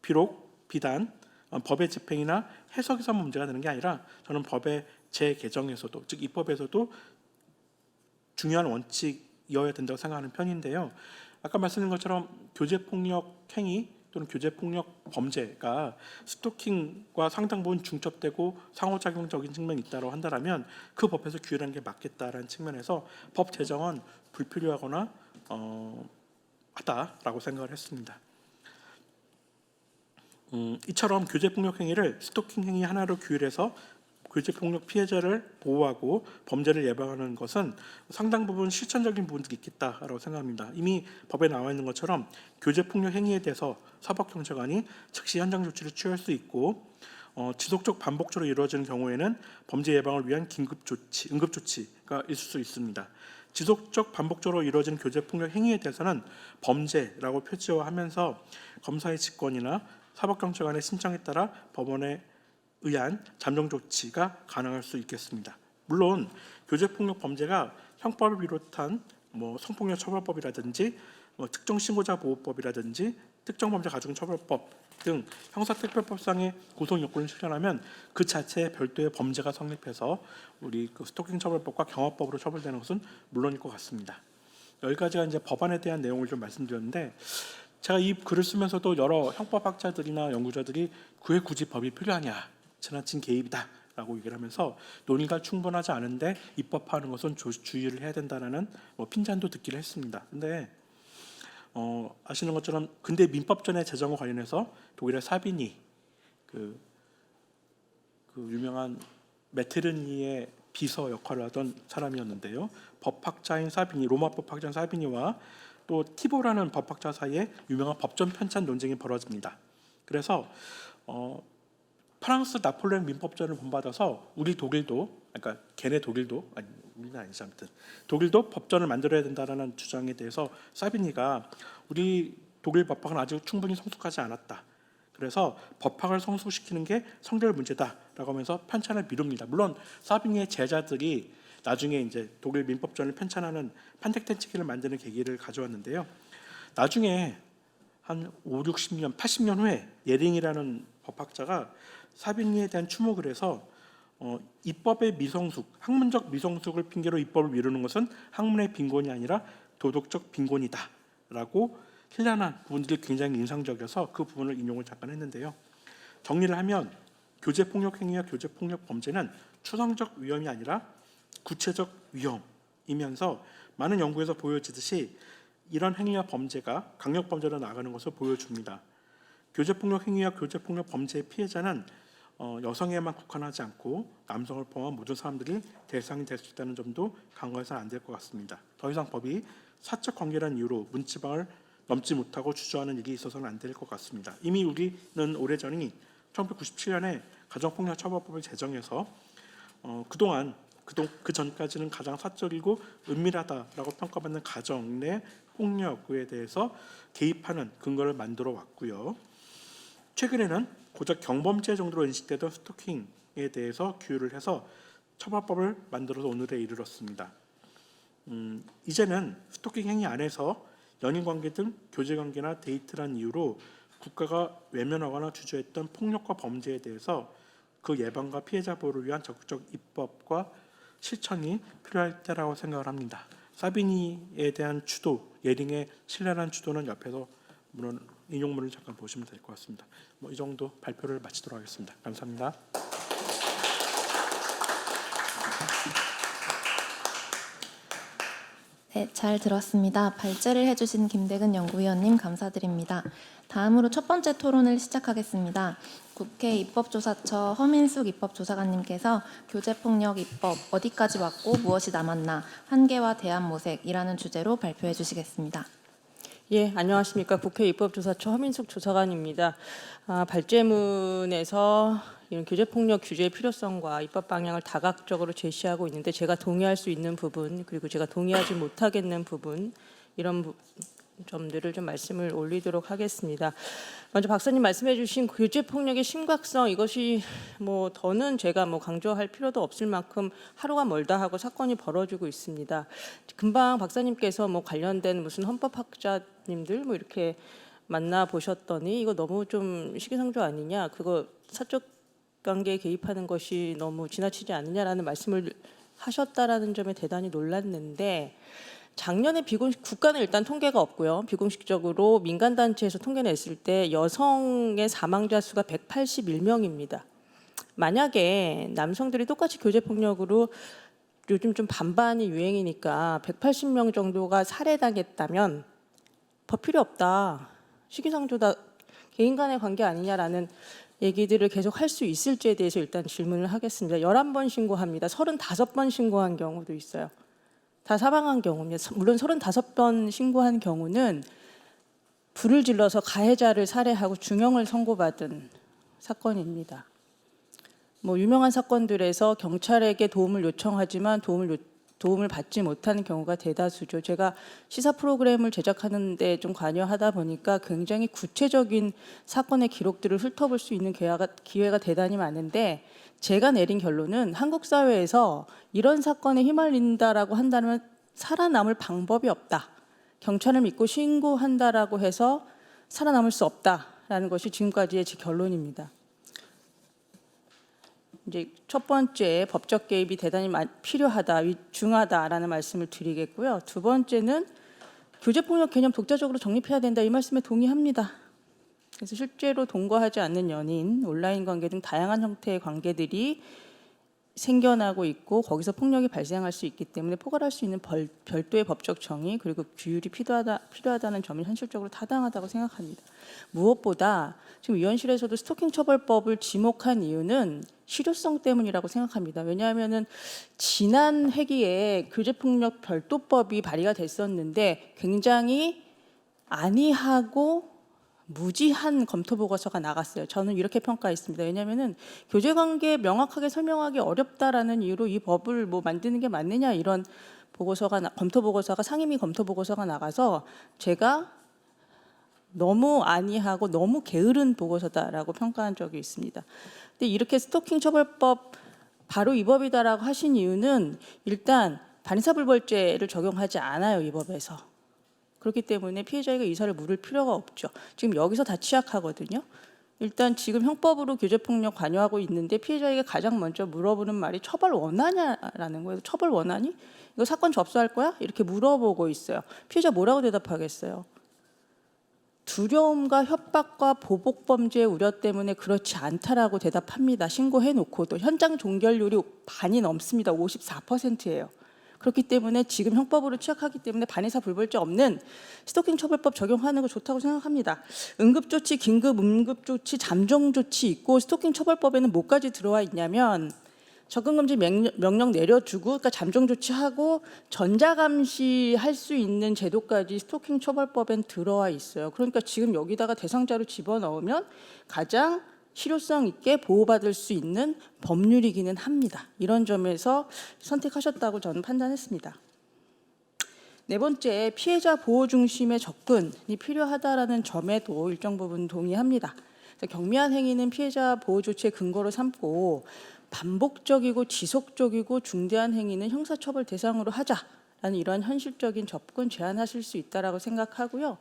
비록 비단 법의 집행이나 해석에서만 문제가 되는 게 아니라, 저는 법의 재개정에서도, 즉 입법에서도 중요한 원칙이어야 된다고 생각하는 편인데요. 아까 말씀드린 것처럼 교제폭력 행위 또는 교제폭력 범죄가 스토킹과 상당 부분 중첩되고 상호작용적인 측면이 있다고 한다면 그 법에서 규율하는 게 맞겠다라는 측면에서 법 제정은 불필요하거나 하다라고 생각을 했습니다. 이처럼 교제폭력 행위를 스토킹 행위 하나로 규율해서 교제폭력 피해자를 보호하고 범죄를 예방하는 것은 상당 부분 실천적인 부분들이 있겠다라고 생각합니다. 이미 법에 나와 있는 것처럼 교제폭력 행위에 대해서 사법경찰관이 즉시 현장 조치를 취할 수 있고, 지속적 반복적으로 이루어지는 경우에는 범죄 예방을 위한 긴급조치, 응급조치가 있을 수 있습니다. 지속적 반복적으로 이루어지는 교제폭력 행위에 대해서는 범죄라고 표지화하면서 검사의 직권이나 사법경찰관의 신청에 따라 법원에 의한 잠정 조치가 가능할 수 있겠습니다. 물론 교제폭력 범죄가 형법을 비롯한 성폭력 처벌법이라든지 특정 신고자 보호법이라든지 특정범죄 가중처벌법 등 형사특별법상의 구성 요건을 실현하면 그 자체에 별도의 범죄가 성립해서 우리 그 스토킹 처벌법과 경합법으로 처벌되는 것은 물론일 것 같습니다. 여기까지가 이제 법안에 대한 내용을 좀 말씀드렸는데, 제가 이 글을 쓰면서도 여러 형법학자들이나 연구자들이 왜 굳이 법이 필요하냐, 지나친 개입이다라고 얘기를 하면서 논의가 충분하지 않은데 입법하는 것은 주의를 해야 된다라는 핀잔도 듣기를 했습니다. 근데 아시는 것처럼 근대 민법전의 제정과 관련해서 독일의 사비니, 그 유명한 메테르니의 비서 역할을 하던 사람이었는데요. 법학자인 사비니, 로마 법학자인 사비니와 또 티보라는 법학자 사이에 유명한 법전 편찬 논쟁이 벌어집니다. 그래서 프랑스 나폴레옹 민법전을 본받아서 우리 독일도, 그러니까 걔네 독일도, 아니 우리는 아니지 아무튼 독일도 법전을 만들어야 된다라는 주장에 대해서 사비니가 우리 독일 법학은 아직 충분히 성숙하지 않았다, 그래서 법학을 성숙시키는 게 성별 문제다라고 하면서 편찬을 미룹니다. 물론 사비니의 제자들이 나중에 이제 독일 민법전을 편찬하는 판텍텐치키를 만드는 계기를 가져왔는데요. 나중에 한 5, 60년, 80년 후에 예링이라는 법학자가 사비니에 대한 추모를 해서 입법의 미성숙, 학문적 미성숙을 핑계로 입법을 미루는 것은 학문의 빈곤이 아니라 도덕적 빈곤이다라고 힐난한 부분들이 굉장히 인상적이어서 그 부분을 인용을 잠깐 했는데요. 정리를 하면 교제폭력 행위와 교제폭력 범죄는 추상적 위험이 아니라 구체적 위험이면서 많은 연구에서 보여지듯이 이런 행위와 범죄가 강력범죄로 나아가는 것을 보여줍니다. 교제폭력 행위와 교제폭력 범죄의 피해자는 여성에만 국한하지 않고 남성을 포함한 모든 사람들이 대상이 될 수 있다는 점도 간과해서는 안 될 것 같습니다. 더 이상 법이 사적 관계라는 이유로 문지방을 넘지 못하고 주저하는 일이 있어서는 안 될 것 같습니다. 이미 우리는 오래전이 1997년에 가정폭력 처벌법을 제정해서 그동안 그 전까지는 가장 사적이고 은밀하다라고 평가받는 가정 내 폭력에 대해서 개입하는 근거를 만들어 왔고요. 최근에는 고작 경범죄 정도로 인식되던 스토킹에 대해서 규율을 해서 처벌법을 만들어서 오늘에 이르렀습니다. 이제는 스토킹 행위 안에서 연인관계 등 교제관계나 데이트란 이유로 국가가 외면하거나 주저했던 폭력과 범죄에 대해서 그 예방과 피해자 보호를 위한 적극적 입법과 실천이 필요할 때라고 생각을 합니다. 사비니에 대한 주도, 예링의 신랄한 주도는 옆에서 물론 인용문을 잠깐 보시면 될 것 같습니다. 이 정도 발표를 마치도록 하겠습니다. 감사합니다. 네, 잘 들었습니다. 발제를 해주신 김대근 연구위원님 감사드립니다. 다음으로 첫 번째 토론을 시작하겠습니다. 국회 입법조사처 허민숙 입법조사관님께서 교제폭력 입법 어디까지 왔고 무엇이 남았나 한계와 대안모색이라는 주제로 발표해 주시겠습니다. 예, 안녕하십니까. 국회 입법조사처 허민숙 조사관입니다. 발제문에서 이런 교제폭력 규제의 필요성과 입법 방향을 다각적으로 제시하고 있는데 제가 동의할 수 있는 부분 그리고 제가 동의하지 못하겠는 부분 이런 점들을 좀 말씀을 올리도록 하겠습니다. 먼저 박사님 말씀해 주신 교제폭력의 심각성 이것이 더는 제가 강조할 필요도 없을 만큼 하루가 멀다 하고 사건이 벌어지고 있습니다. 금방 박사님께서 관련된 무슨 헌법학자님들 이렇게 만나 보셨더니 이거 너무 좀 시기상조 아니냐, 그거 사적 관계에 개입하는 것이 너무 지나치지 않느냐라는 말씀을 하셨다라는 점에 대단히 놀랐는데, 작년에 국가는 일단 통계가 없고요. 비공식적으로 민간단체에서 통계 냈을 때 여성의 사망자 수가 181명입니다. 만약에 남성들이 똑같이 교제폭력으로 요즘 좀 반반이 유행이니까 180명 정도가 살해당했다면 법 필요 없다, 시기상조다, 개인 간의 관계 아니냐라는 얘기들을 계속 할 수 있을지에 대해서 일단 질문을 하겠습니다. 11번 신고합니다. 35번 신고한 경우도 있어요. 다 사망한 경우입니다. 물론 35번 신고한 경우는 불을 질러서 가해자를 살해하고 중형을 선고받은 사건입니다. 유명한 사건들에서 경찰에게 도움을 요청하지만 도움을 받지 못하는 경우가 대다수죠. 제가 시사 프로그램을 제작하는 데 좀 관여하다 보니까 굉장히 구체적인 사건의 기록들을 훑어볼 수 있는 기회가 대단히 많은데, 제가 내린 결론은 한국 사회에서 이런 사건에 휘말린다라고 한다면 살아남을 방법이 없다. 경찰을 믿고 신고한다라고 해서 살아남을 수 없다라는 것이 지금까지의 제 결론입니다. 이제 첫 번째, 법적 개입이 대단히 필요하다, 중하다라는 말씀을 드리겠고요. 두 번째는 교제폭력 개념 독자적으로 정립해야 된다, 이 말씀에 동의합니다. 그래서 실제로 동거하지 않는 연인, 온라인 관계 등 다양한 형태의 관계들이 생겨나고 있고 거기서 폭력이 발생할 수 있기 때문에 포괄할 수 있는 별도의 법적 정의 그리고 규율이 필요하다는 점이 현실적으로 타당하다고 생각합니다. 무엇보다 지금 위원실에서도 스토킹 처벌법을 지목한 이유는 실효성 때문이라고 생각합니다. 왜냐하면은 지난 회기에 교제폭력 별도법이 발의가 됐었는데 굉장히 안이하고 무지한 검토 보고서가 나갔어요. 저는 이렇게 평가했습니다. 왜냐하면은 교제관계 명확하게 설명하기 어렵다라는 이유로 이 법을 만드는 게 맞느냐, 이런 검토 보고서가, 상임위 검토 보고서가 나가서 제가 너무 안이하고 너무 게으른 보고서다라고 평가한 적이 있습니다. 근데 이렇게 스토킹 처벌법 바로 이 법이다라고 하신 이유는 일단 반의사불벌죄를 적용하지 않아요, 이 법에서. 그렇기 때문에 피해자에게 의사를 물을 필요가 없죠. 지금 여기서 다 취약하거든요. 일단 지금 형법으로 교제폭력 관여하고 있는데 피해자에게 가장 먼저 물어보는 말이 처벌 원하냐라는 거예요. 처벌 원하니? 이거 사건 접수할 거야? 이렇게 물어보고 있어요. 피해자 뭐라고 대답하겠어요? 두려움과 협박과 보복 범죄의 우려 때문에 그렇지 않다라고 대답합니다. 신고해놓고도. 현장 종결률이 반이 넘습니다. 54%예요. 그렇기 때문에 지금 형법으로 취약하기 때문에 반의사 불벌죄 없는 스토킹 처벌법 적용하는 거 좋다고 생각합니다. 응급조치, 긴급 응급조치, 잠정조치 있고, 스토킹 처벌법에는 뭐까지 들어와 있냐면 접근금지 명령 내려주고, 그러니까 잠정조치하고 전자감시할 수 있는 제도까지 스토킹 처벌법엔 들어와 있어요. 그러니까 지금 여기다가 대상자로 집어넣으면 가장 실효성 있게 보호받을 수 있는 법률이기는 합니다. 이런 점에서 선택하셨다고 저는 판단했습니다. 네 번째, 피해자 보호 중심의 접근이 필요하다라는 점에도 일정 부분 동의합니다. 경미한 행위는 피해자 보호 조치의 근거로 삼고 반복적이고 지속적이고 중대한 행위는 형사처벌 대상으로 하자라는 이러한 현실적인 접근 제안하실 수 있다라고 생각하고요.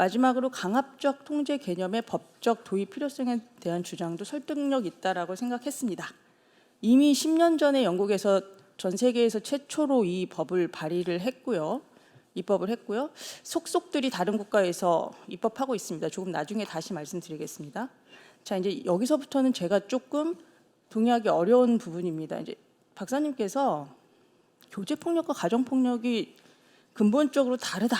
마지막으로 강압적 통제 개념의 법적 도입 필요성에 대한 주장도 설득력 있다라고 생각했습니다. 이미 10년 전에 영국에서 전 세계에서 최초로 이 법을 발의를 했고요. 입법을 했고요. 속속들이 다른 국가에서 입법하고 있습니다. 조금 나중에 다시 말씀드리겠습니다. 자, 이제 여기서부터는 제가 조금 동의하기 어려운 부분입니다. 이제 박사님께서 교제폭력과 가정폭력이 근본적으로 다르다.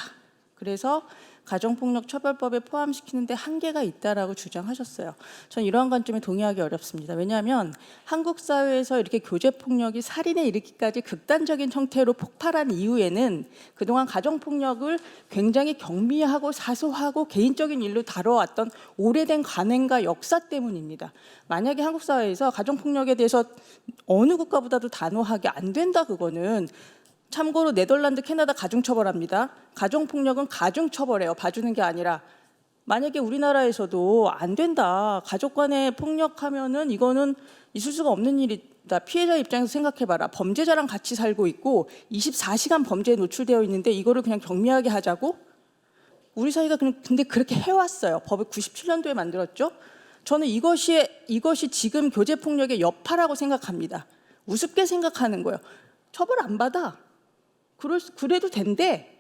그래서 가정폭력 처벌법에 포함시키는데 한계가 있다라고 주장하셨어요. 전 이러한 관점에 동의하기 어렵습니다. 왜냐하면 한국 사회에서 이렇게 교제폭력이 살인에 이르기까지 극단적인 형태로 폭발한 이후에는 그동안 가정폭력을 굉장히 경미하고 사소하고 개인적인 일로 다뤄왔던 오래된 관행과 역사 때문입니다. 만약에 한국 사회에서 가정폭력에 대해서 어느 국가보다도 단호하게 안 된다 그거는 참고로 네덜란드, 캐나다 가중처벌합니다. 가정폭력은 가중처벌해요. 봐주는 게 아니라. 만약에 우리나라에서도 안 된다. 가족 간에 폭력하면은 이거는 있을 수가 없는 일이다. 피해자 입장에서 생각해봐라. 범죄자랑 같이 살고 있고 24시간 범죄에 노출되어 있는데 이거를 그냥 경미하게 하자고? 우리 사회가 근데 그렇게 해왔어요. 법을 97년도에 만들었죠. 저는 이것이 지금 교제폭력의 여파라고 생각합니다. 우습게 생각하는 거예요. 처벌 안 받아. 그래도 된대.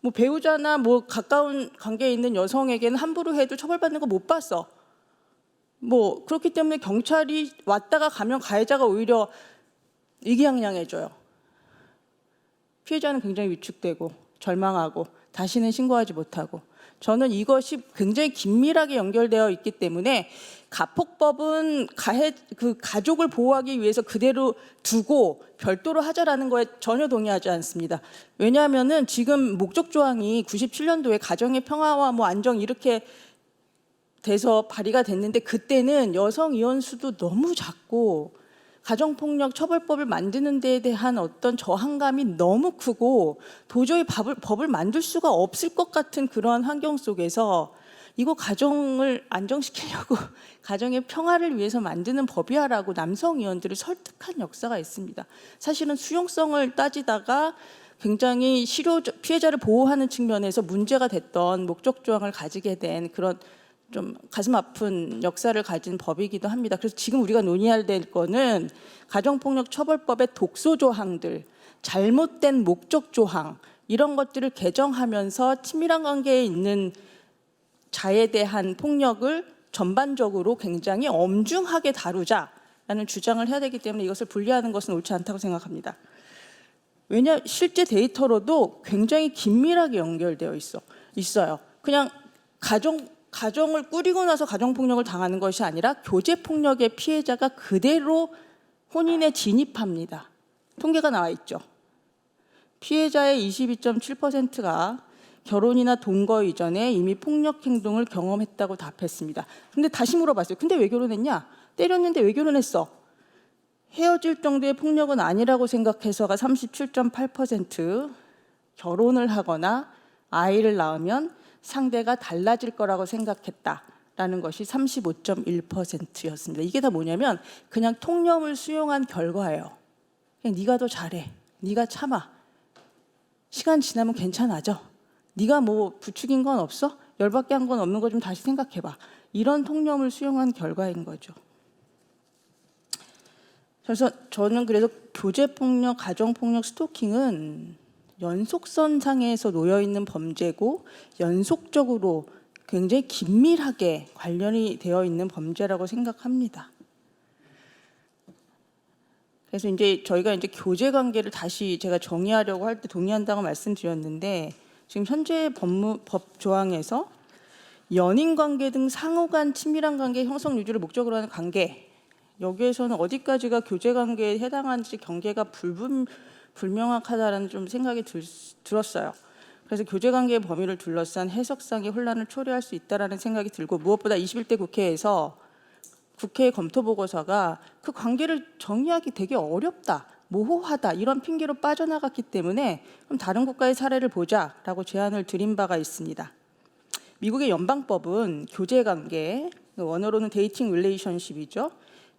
뭐 배우자나 뭐 가까운 관계에 있는 여성에게는 함부로 해도 처벌받는 거 못 봤어. 뭐 그렇기 때문에 경찰이 왔다가 가면 가해자가 오히려 의기양양해져요. 피해자는 굉장히 위축되고 절망하고 다시는 신고하지 못하고. 저는 이것이 굉장히 긴밀하게 연결되어 있기 때문에 가폭법은 가족을 보호하기 위해서 그대로 두고 별도로 하자라는 거에 전혀 동의하지 않습니다. 왜냐하면은 지금 목적 조항이 97년도에 가정의 평화와 뭐 안정 이렇게 돼서 발의가 됐는데 그때는 여성 이혼 수도 너무 작고 가정폭력 처벌법을 만드는 데에 대한 어떤 저항감이 너무 크고 도저히 법을 만들 수가 없을 것 같은 그런 환경 속에서 이거 가정을 안정시키려고 가정의 평화를 위해서 만드는 법이야라고 남성 의원들을 설득한 역사가 있습니다. 사실은 수용성을 따지다가 굉장히 피해자를 보호하는 측면에서 문제가 됐던 목적 조항을 가지게 된 그런 좀 가슴 아픈 역사를 가진 법이기도 합니다. 그래서 지금 우리가 논의해야 될 거는 가정폭력 처벌법의 독소 조항들, 잘못된 목적 조항 이런 것들을 개정하면서 친밀한 관계에 있는 자에 대한 폭력을 전반적으로 굉장히 엄중하게 다루자라는 주장을 해야 되기 때문에 이것을 분리하는 것은 옳지 않다고 생각합니다. 왜냐 실제 데이터로도 굉장히 긴밀하게 연결되어 있어요. 그냥 가정을 꾸리고 나서 가정폭력을 당하는 것이 아니라 교제폭력의 피해자가 그대로 혼인에 진입합니다. 통계가 나와 있죠. 피해자의 22.7%가 결혼이나 동거 이전에 이미 폭력 행동을 경험했다고 답했습니다. 근데 다시 물어봤어요. 근데 왜 결혼했냐? 때렸는데 왜 결혼했어? 헤어질 정도의 폭력은 아니라고 생각해서가 37.8%, 결혼을 하거나 아이를 낳으면 상대가 달라질 거라고 생각했다라는 것이 35.1%였습니다. 이게 다 뭐냐면 그냥 통념을 수용한 결과예요. 그냥 네가 더 잘해. 네가 참아. 시간 지나면 괜찮아져. 네가 뭐 부추긴 건 없어? 열받게 한 건 없는 거 좀 다시 생각해봐. 이런 통념을 수용한 결과인 거죠. 그래서 저는 그래서 교제폭력, 가정폭력, 스토킹은 연속선상에서 놓여있는 범죄고 연속적으로 굉장히 긴밀하게 관련이 되어 있는 범죄라고 생각합니다. 그래서 이제 저희가 이제 교제 관계를 다시 제가 정의하려고 할 때 동의한다고 말씀드렸는데 지금 현재 법 조항에서 연인 관계 등 상호 간 친밀한 관계 형성 유지를 목적으로 하는 관계, 여기에서는 어디까지가 교제 관계에 해당하는지 경계가 불명확하다라는 좀 생각이 들었어요. 그래서 교제 관계의 범위를 둘러싼 해석상의 혼란을 초래할 수 있다라는 생각이 들고, 무엇보다 21대 국회에서 국회 검토 보고서가 그 관계를 정의하기 되게 어렵다, 모호하다 이런 핑계로 빠져나갔기 때문에 그럼 다른 국가의 사례를 보자라고 제안을 드린 바가 있습니다. 미국의 연방법은 교제 관계, 원어로는 데이팅 릴레이션십이죠.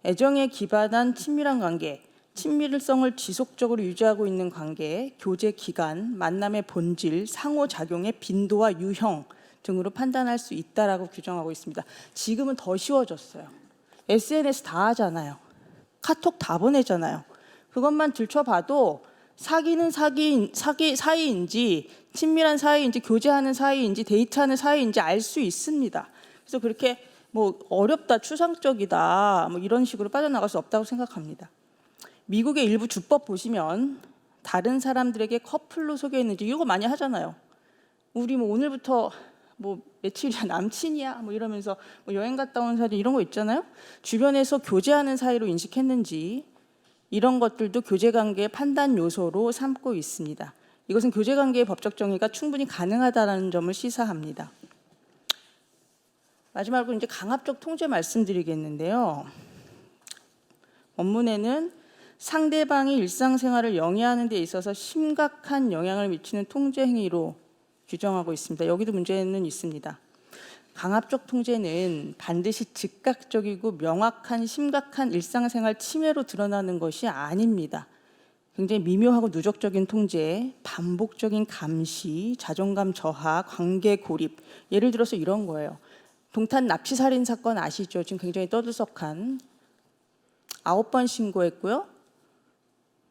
애정에 기반한 친밀한 관계, 친밀성을 지속적으로 유지하고 있는 관계, 교제 기간, 만남의 본질, 상호작용의 빈도와 유형 등으로 판단할 수 있다라고 규정하고 있습니다. 지금은 더 쉬워졌어요. SNS 다 하잖아요. 카톡 다 보내잖아요. 그것만 들춰봐도 사귀는 사이인지 친밀한 사이인지 교제하는 사이인지 데이트하는 사이인지 알 수 있습니다. 그래서 그렇게 뭐 어렵다, 추상적이다 뭐 이런 식으로 빠져나갈 수 없다고 생각합니다. 미국의 일부 주법 보시면 다른 사람들에게 커플로 소개했는지 이거 많이 하잖아요. 우리 뭐 오늘부터 뭐 며칠이야 남친이야 뭐 이러면서 뭐 여행 갔다 온 사진 이런 거 있잖아요. 주변에서 교제하는 사이로 인식했는지 이런 것들도 교제관계의 판단 요소로 삼고 있습니다. 이것은 교제관계의 법적 정의가 충분히 가능하다는 점을 시사합니다. 마지막으로 이제 강압적 통제 말씀드리겠는데요. 원문에는 상대방이 일상생활을 영위하는 데 있어서 심각한 영향을 미치는 통제 행위로 규정하고 있습니다. 여기도 문제는 있습니다. 강압적 통제는 반드시 즉각적이고 명확한 심각한 일상생활 침해로 드러나는 것이 아닙니다. 굉장히 미묘하고 누적적인 통제, 반복적인 감시, 자존감 저하, 관계 고립. 예를 들어서 이런 거예요. 동탄 납치살인 사건 아시죠? 지금 굉장히 떠들썩한 9번 신고했고요.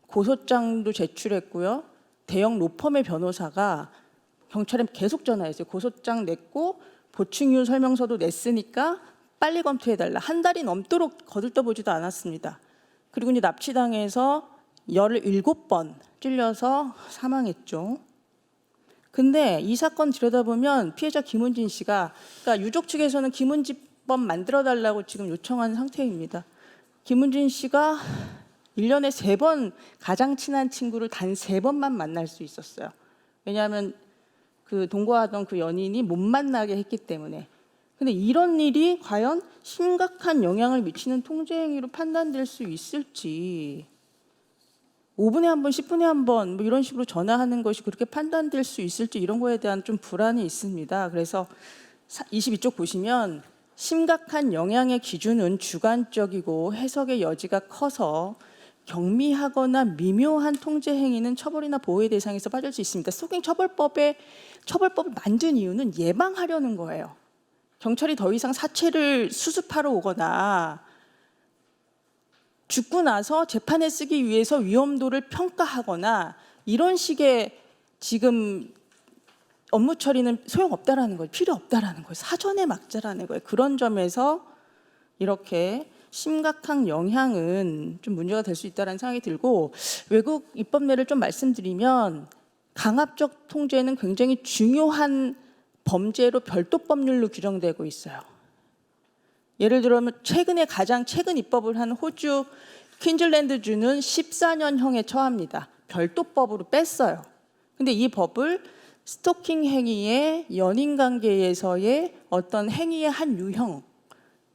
고소장도 제출했고요. 대형 로펌의 변호사가 경찰에 계속 전화했어요. 고소장 냈고 보충 이유 설명서도 냈으니까 빨리 검토해달라. 한 달이 넘도록 거들떠보지도 않았습니다. 그리고 이제 납치당해서 17번 찔려서 사망했죠. 근데 이 사건 들여다보면 피해자 김은진 씨가, 그러니까 유족 측에서는 김은지법 만들어달라고 지금 요청한 상태입니다. 김은진 씨가 1년에 3번 가장 친한 친구를 단 3번만 만날 수 있었어요. 왜냐하면 그 동거하던 그 연인이 못 만나게 했기 때문에. 근데 이런 일이 과연 심각한 영향을 미치는 통제 행위로 판단될 수 있을지, 5분에 한 번, 10분에 한 번 뭐 이런 식으로 전화하는 것이 그렇게 판단될 수 있을지 이런 거에 대한 좀 불안이 있습니다. 그래서 22쪽 보시면 심각한 영향의 기준은 주관적이고 해석의 여지가 커서 경미하거나 미묘한 통제 행위는 처벌이나 보호의 대상에서 빠질 수 있습니다. 스토킹 처벌법을 만든 이유는 예방하려는 거예요. 경찰이 더 이상 사체를 수습하러 오거나 죽고 나서 재판에 쓰기 위해서 위험도를 평가하거나 이런 식의 지금 업무 처리는 소용없다라는 거예요. 필요 없다라는 거예요. 사전에 막자라는 거예요. 그런 점에서 이렇게 심각한 영향은 좀 문제가 될 수 있다는 생각이 들고, 외국 입법례를 좀 말씀드리면 강압적 통제는 굉장히 중요한 범죄로 별도 법률로 규정되고 있어요. 예를 들면 가장 최근 입법을 한 호주 퀸즐랜드주는 14년형에 처합니다. 별도법으로 뺐어요. 근데 이 법을 스토킹 행위의 연인 관계에서의 어떤 행위의 한 유형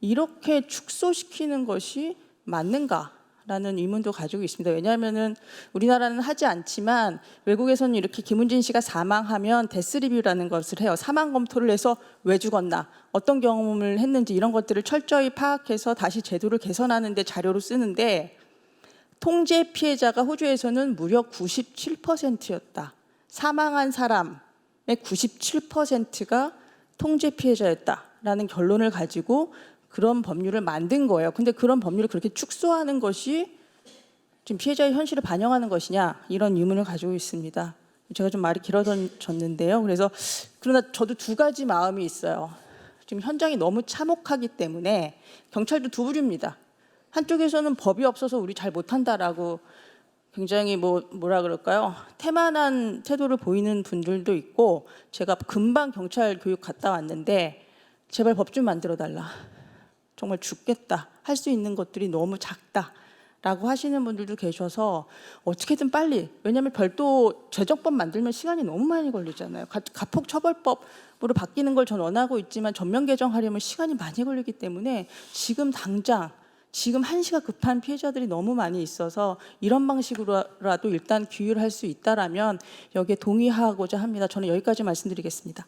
이렇게 축소시키는 것이 맞는가라는 의문도 가지고 있습니다. 왜냐하면은 우리나라는 하지 않지만 외국에서는 이렇게 김은진 씨가 사망하면 데스 리뷰라는 것을 해요. 사망 검토를 해서 왜 죽었나, 어떤 경험을 했는지 이런 것들을 철저히 파악해서 다시 제도를 개선하는 데 자료로 쓰는데, 통제 피해자가 호주에서는 무려 97%였다. 사망한 사람의 97%가 통제 피해자였다라는 결론을 가지고 그런 법률을 만든 거예요. 근데 그런 법률을 그렇게 축소하는 것이 지금 피해자의 현실을 반영하는 것이냐, 이런 의문을 가지고 있습니다. 제가 좀 말이 길어졌는데요. 그러나 저도 두 가지 마음이 있어요. 지금 현장이 너무 참혹하기 때문에 경찰도 두 부류입니다. 한쪽에서는 법이 없어서 우리 잘 못한다라고 굉장히 뭐라 그럴까요? 태만한 태도를 보이는 분들도 있고, 제가 금방 경찰 교육 갔다 왔는데 제발 법 좀 만들어달라. 정말 죽겠다. 할 수 있는 것들이 너무 작다라고 하시는 분들도 계셔서 어떻게든 빨리, 왜냐하면 별도 제정법 만들면 시간이 너무 많이 걸리잖아요. 가폭처벌법으로 바뀌는 걸 전 원하고 있지만 전면 개정하려면 시간이 많이 걸리기 때문에 지금 당장 지금 한시가 급한 피해자들이 너무 많이 있어서 이런 방식으로라도 일단 규율할 수 있다라면 여기에 동의하고자 합니다. 저는 여기까지 말씀드리겠습니다.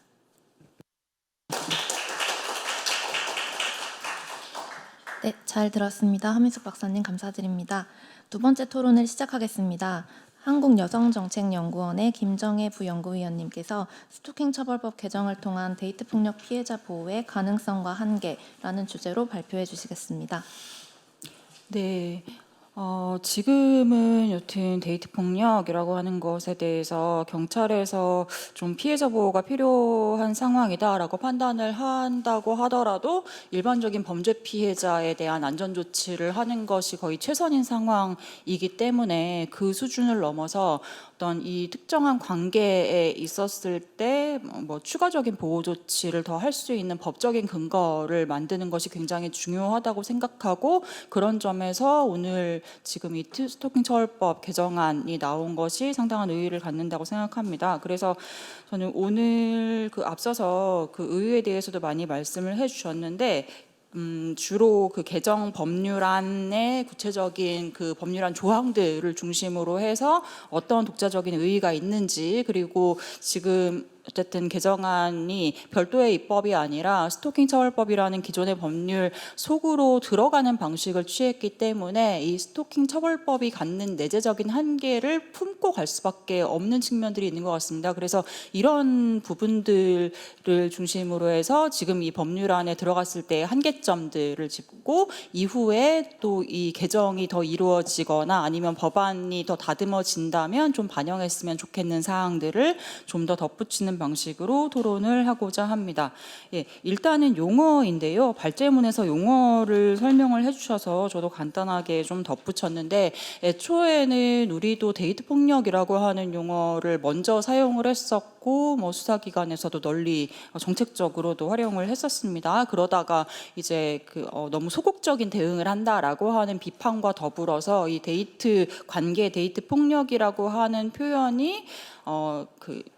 네, 잘 들었습니다. 함인숙 박사님 감사드립니다. 두 번째 토론을 시작하겠습니다. 한국여성정책연구원의 김정혜 부연구위원님께서 스토킹 처벌법 개정을 통한 데이트 폭력 피해자 보호의 가능성과 한계라는 주제로 발표해 주시겠습니다. 네. 지금은 여튼 데이트 폭력이라고 하는 것에 대해서 경찰에서 좀 피해자 보호가 필요한 상황이다라고 판단을 한다고 하더라도 일반적인 범죄 피해자에 대한 안전 조치를 하는 것이 거의 최선인 상황이기 때문에 그 수준을 넘어서 어떤 이 특정한 관계에 있었을 때 뭐 추가적인 보호 조치를 더 할 수 있는 법적인 근거를 만드는 것이 굉장히 중요하다고 생각하고, 그런 점에서 오늘 지금 이 스토킹 처벌법 개정안이 나온 것이 상당한 의의를 갖는다고 생각합니다. 그래서 저는 오늘 앞서서 그 의의에 대해서도 많이 말씀을 해주셨는데, 주로 그 개정 법률안의 구체적인 그 법률안 조항들을 중심으로 해서 어떤 독자적인 의의가 있는지, 그리고 지금 어쨌든 개정안이 별도의 입법이 아니라 스토킹 처벌법이라는 기존의 법률 속으로 들어가는 방식을 취했기 때문에 이 스토킹 처벌법이 갖는 내재적인 한계를 품고 갈 수밖에 없는 측면들이 있는 것 같습니다. 그래서 이런 부분들을 중심으로 해서 지금 이 법률안에 들어갔을 때 한계점들을 짚고, 이후에 또 이 개정이 더 이루어지거나 아니면 법안이 더 다듬어진다면 좀 반영했으면 좋겠는 사항들을 좀 더 덧붙이는 방식으로 토론을 하고자 합니다. 예, 일단은 용어인데요. 발제문에서 용어를 설명을 해주셔서 저도 간단하게 좀 덧붙였는데, 애초에는 우리도 데이트 폭력이라고 하는 용어를 먼저 사용을 했었고, 뭐 수사기관에서도 널리 정책적으로도 활용을 했었습니다. 그러다가 이제 너무 소극적인 대응을 한다라고 하는 비판과 더불어서 이 데이트 관계, 데이트 폭력이라고 하는 표현이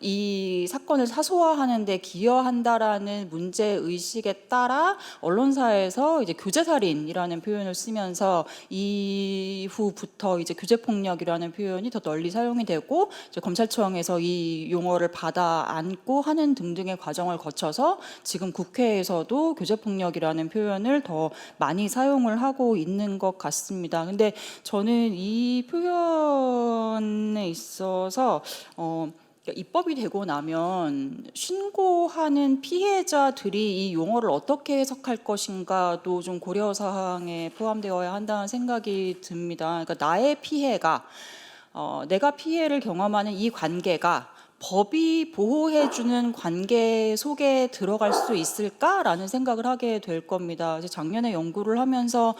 이 사건을 사소화하는 데 기여한다라는 문제 의식에 따라 언론사에서 이제 교제살인이라는 표현을 쓰면서 이후부터 이제 교제폭력이라는 표현이 더 널리 사용이 되고, 이제 검찰청에서 이 용어를 받아 안고 하는 등등의 과정을 거쳐서 지금 국회에서도 교제폭력이라는 표현을 더 많이 사용을 하고 있는 것 같습니다. 근데 저는 이 표현에 있어서 입법이 되고 나면 신고하는 피해자들이 이 용어를 어떻게 해석할 것인가도 좀 고려사항에 포함되어야 한다는 생각이 듭니다. 그러니까 나의 피해가, 내가 피해를 경험하는 이 관계가 법이 보호해주는 관계 속에 들어갈 수 있을까라는 생각을 하게 될 겁니다. 작년에 연구를 하면서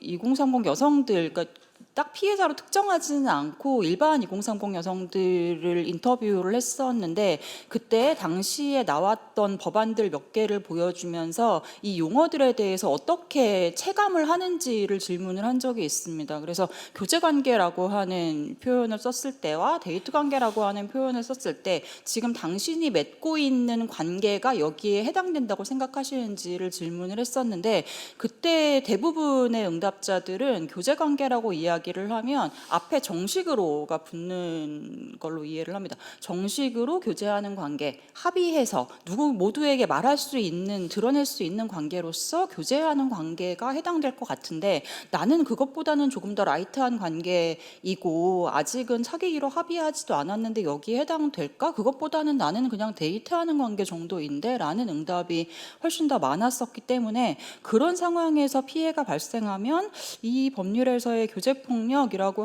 2030 여성들, 그러니까 딱 피해자로 특정하지는 않고 일반 2030 여성들을 인터뷰를 했었는데, 그때 당시에 나왔던 법안들 몇 개를 보여주면서 이 용어들에 대해서 어떻게 체감을 하는지를 질문을 한 적이 있습니다. 그래서 교제관계라고 하는 표현을 썼을 때와 데이트관계라고 하는 표현을 썼을 때 지금 당신이 맺고 있는 관계가 여기에 해당된다고 생각하시는지를 질문을 했었는데, 그때 대부분의 응답자들은 교제관계라고 이야기를 하면 앞에 정식으로가 붙는 걸로 이해를 합니다. 정식으로 교제하는 관계, 합의해서 누구 모두에게 말할 수 있는, 드러낼 수 있는 관계로서 교제하는 관계가 해당될 것 같은데, 나는 그것보다는 조금 더 라이트한 관계이고 아직은 사귀기로 합의하지도 않았는데 여기에 해당될까? 그것보다는 나는 그냥 데이트하는 관계 정도인데 라는 응답이 훨씬 더 많았었기 때문에, 그런 상황에서 피해가 발생하면 이 법률에서의 교제폭력이라고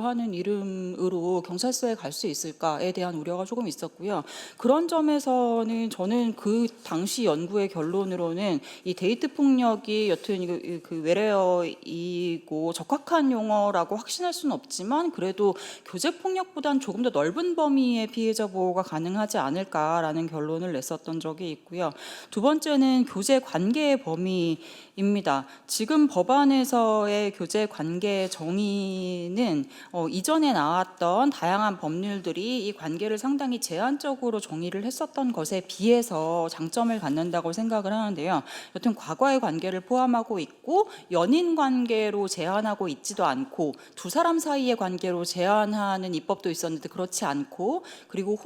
하는 이름으로 경찰서에 갈 수 있을까에 대한 우려가 조금 있었고요. 그런 점에서는 저는 그 당시 연구의 결론으로는 이 데이트 폭력이 여튼 외래어이고 적합한 용어라고 확신할 수는 없지만, 그래도 교제폭력보다는 조금 더 넓은 범위의 피해자 보호가 가능하지 않을까라는 결론을 냈었던 적이 있고요. 두 번째는 교제 관계의 범위입니다. 지금 법안에서의 교제 관계 정의는 이전에 나왔던 다양한 법률들이 이 관계를 상당히 제한적으로 정의를 했었던 것에 비해서 장점을 갖는다고 생각을 하는데요. 여튼 과거의 관계를 포함하고 있고, 연인 관계로 제한하고 있지도 않고, 두 사람 사이의 관계로 제한하는 입법도 있었는데 그렇지 않고, 그리고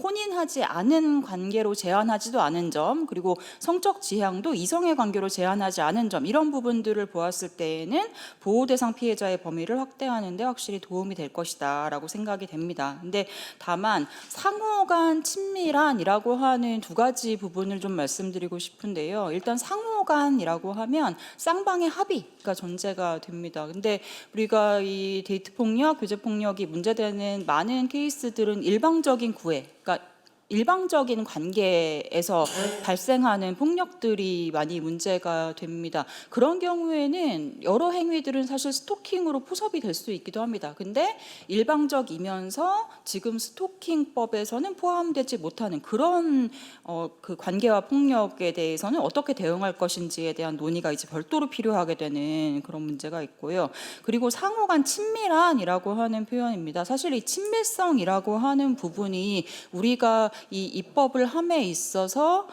혼인하지 않은 관계로 제한하지도 않은 점, 그리고 성적 지향도 이성의 관계로 제한하지 않은 점, 이런 부분들을 보았을 때에는 보호 대상 피해자의 범위를 확대하는 데 확실히 도움이 될 것이다라고 생각이 됩니다. 근데 다만 상호 간 친밀한이라고 하는 두 가지 부분을 좀 말씀드리고 싶은데요. 일단 상호 간이라고 하면 쌍방의 합의가 전제가 됩니다. 근데 우리가 이 데이트 폭력, 교제 폭력이 문제되는 많은 케이스들은 일방적인 구애, 그러니까 일방적인 관계에서 발생하는 폭력들이 많이 문제가 됩니다. 그런 경우에는 여러 행위들은 사실 스토킹으로 포섭이 될 수 있기도 합니다. 근데 일방적이면서 지금 스토킹법에서는 포함되지 못하는 그런 그 관계와 폭력에 대해서는 어떻게 대응할 것인지에 대한 논의가 이제 별도로 필요하게 되는 그런 문제가 있고요. 그리고 상호 간 친밀한이라고 하는 표현입니다. 사실 이 친밀성이라고 하는 부분이 우리가 이 입법을 함에 있어서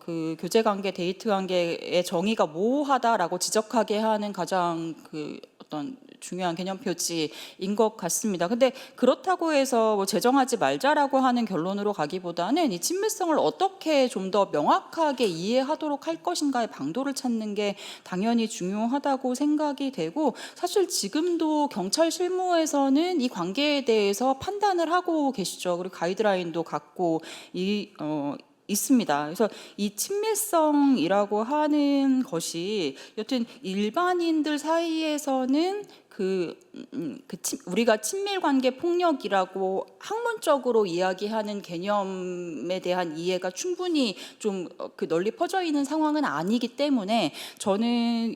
그 교제 관계, 데이트 관계의 정의가 모호하다라고 지적하게 하는 가장 그 어떤 중요한 개념 표지인 것 같습니다. 근데 그렇다고 해서 뭐 제정하지 말자라고 하는 결론으로 가기보다는 이 친밀성을 어떻게 좀 더 명확하게 이해하도록 할 것인가의 방도를 찾는 게 당연히 중요하다고 생각이 되고, 사실 지금도 경찰 실무에서는 이 관계에 대해서 판단을 하고 계시죠. 그리고 가이드라인도 갖고 있습니다. 그래서 이 친밀성이라고 하는 것이 여튼 일반인들 사이에서는 우리가 친밀관계 폭력이라고 학문적으로 이야기하는 개념에 대한 이해가 충분히 좀 그 널리 퍼져 있는 상황은 아니기 때문에 저는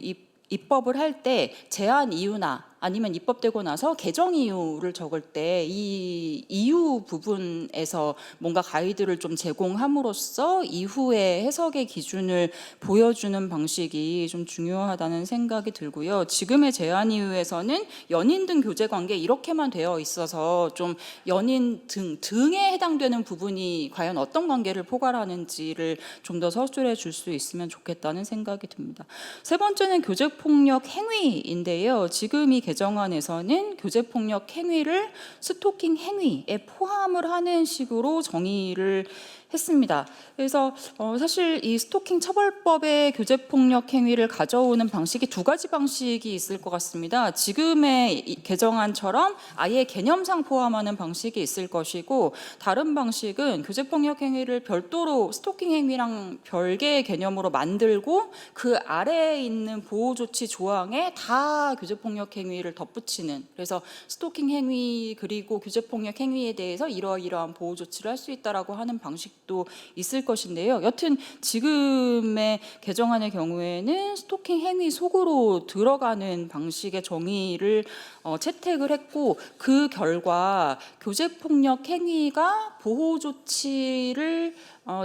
입법을 할 때 제한 이유나 아니면 입법되고 나서 개정 이유를 적을 때 이 이유 부분에서 뭔가 가이드를 좀 제공함으로써 이후에 해석의 기준을 보여주는 방식이 좀 중요하다는 생각이 들고요. 지금의 제한 이유에서는 연인 등 교제 관계 이렇게만 되어 있어서 좀 연인 등에 해당되는 부분이 과연 어떤 관계를 포괄하는지를 좀 더 서술해 줄 수 있으면 좋겠다는 생각이 듭니다. 세 번째는 교제폭력 행위인데요. 지금 이 개정안에서는 교제폭력 행위를 스토킹 행위에 포함을 하는 식으로 정의를 했습니다. 그래서 사실 이 스토킹 처벌법의 교제폭력 행위를 가져오는 방식이 두 가지 방식이 있을 것 같습니다. 지금의 이 개정안처럼 아예 개념상 포함하는 방식이 있을 것이고, 다른 방식은 교제폭력 행위를 별도로 스토킹 행위랑 별개의 개념으로 만들고 그 아래에 있는 보호조치 조항에 다 교제폭력 행위를 덧붙이는, 그래서 스토킹 행위 그리고 교제폭력 행위에 대해서 이러이러한 보호조치를 할 수 있다라고 하는 방식 도 있을 것인데요. 여튼 지금의 개정안의 경우에는 스토킹 행위 속으로 들어가는 방식의 정의를 채택을 했고, 그 결과 교제폭력 행위가 보호조치를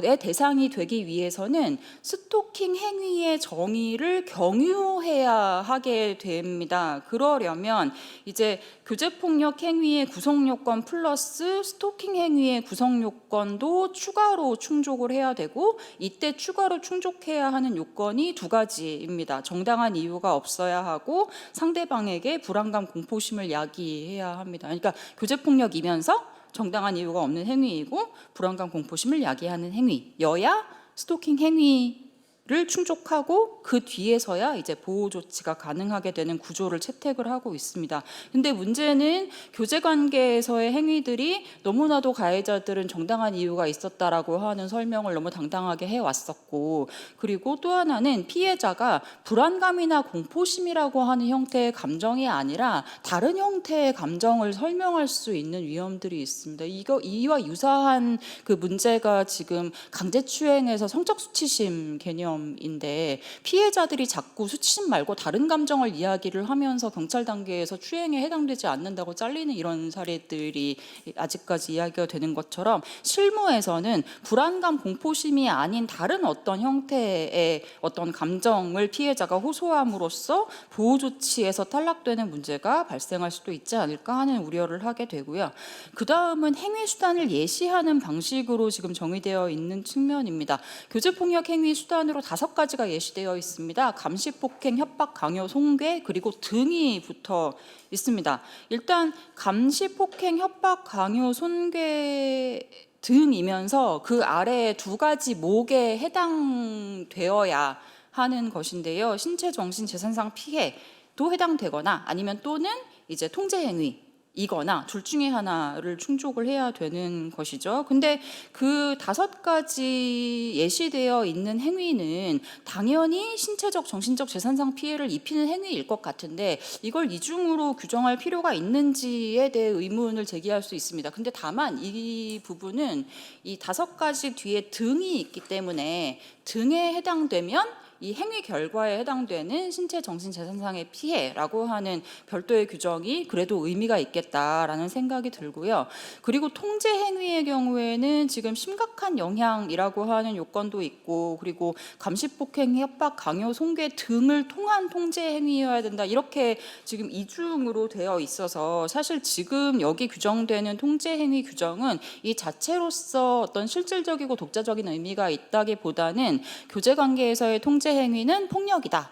의 대상이 되기 위해서는 스토킹 행위의 정의를 경유해야 하게 됩니다. 그러려면 이제 교제폭력 행위의 구성 요건 플러스 스토킹 행위의 구성 요건도 추가로 충족을 해야 되고, 이때 추가로 충족해야 하는 요건이 두 가지입니다. 정당한 이유가 없어야 하고 상대방에게 불안감, 공포심을 야기해야 합니다. 그러니까 교제폭력이면서 정당한 이유가 없는 행위이고 불안감, 공포심을 야기하는 행위여야 스토킹 행위를 충족하고 그 뒤에서야 이제 보호 조치가 가능하게 되는 구조를 채택을 하고 있습니다. 근데 문제는 교제 관계에서의 행위들이 너무나도 가해자들은 정당한 이유가 있었다라고 하는 설명을 너무 당당하게 해왔었고, 그리고 또 하나는 피해자가 불안감이나 공포심이라고 하는 형태의 감정이 아니라 다른 형태의 감정을 설명할 수 있는 위험들이 있습니다. 이와 유사한 그 문제가 지금 강제추행에서 성적 수치심 개념인데, 피해자들이 자꾸 수치심 말고 다른 감정을 이야기를 하면서 경찰 단계에서 추행에 해당되지 않는다고 잘리는 이런 사례들이 아직까지 이야기가 되는 것처럼, 실무에서는 불안감, 공포심이 아닌 다른 어떤 형태의 어떤 감정을 피해자가 호소함으로써 보호 조치에서 탈락되는 문제가 발생할 수도 있지 않을까 하는 우려를 하게 되고요. 그 다음은 행위 수단을 예시하는 방식으로 지금 정의되어 있는 측면입니다. 교제폭력 행위 수단으로 5가지가 예시되어 있습니다. 감시, 폭행, 협박, 강요, 손괴, 그리고 등이 붙어 있습니다. 일단 감시, 폭행, 협박, 강요, 손괴 등이면서 그 아래 두 가지 목에 해당되어야 하는 것인데요. 신체, 정신, 재산상 피해도 해당되거나 아니면 또는 이제 통제 행위이거나 둘 중에 하나를 충족을 해야 되는 것이죠. 근데 그 5가지 예시되어 있는 행위는 당연히 신체적, 정신적, 재산상 피해를 입히는 행위일 것 같은데 이걸 이중으로 규정할 필요가 있는지에 대해 의문을 제기할 수 있습니다. 근데 다만 이 부분은 이 5가지 뒤에 등이 있기 때문에 등에 해당되면 이 행위 결과에 해당되는 신체, 정신, 재산상의 피해라고 하는 별도의 규정이 그래도 의미가 있겠다라는 생각이 들고요. 그리고 통제 행위의 경우에는 지금 심각한 영향이라고 하는 요건도 있고, 그리고 감시폭행, 협박, 강요, 손괴 등을 통한 통제 행위여야 된다, 이렇게 지금 이중으로 되어 있어서 사실 지금 여기 규정되는 통제 행위 규정은 이 자체로서 어떤 실질적이고 독자적인 의미가 있다기보다는 교제 관계에서의 통제 행위는 폭력이다,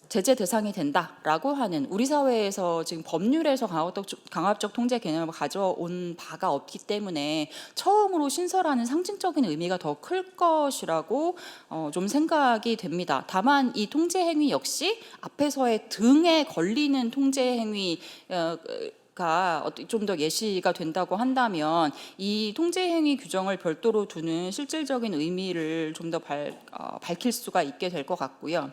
제재 대상이 된다라고 하는, 우리 사회에서 지금 법률에서 강압적 통제 개념을 가져온 바가 없기 때문에 처음으로 신설하는 상징적인 의미가 더 클 것이라고 좀 생각이 됩니다. 다만 이 통제 행위 역시 앞에서의 등에 걸리는 통제 행위 좀 더 예시가 된다고 한다면 이 통제행위 규정을 별도로 두는 실질적인 의미를 좀 더 밝힐 수가 있게 될 것 같고요.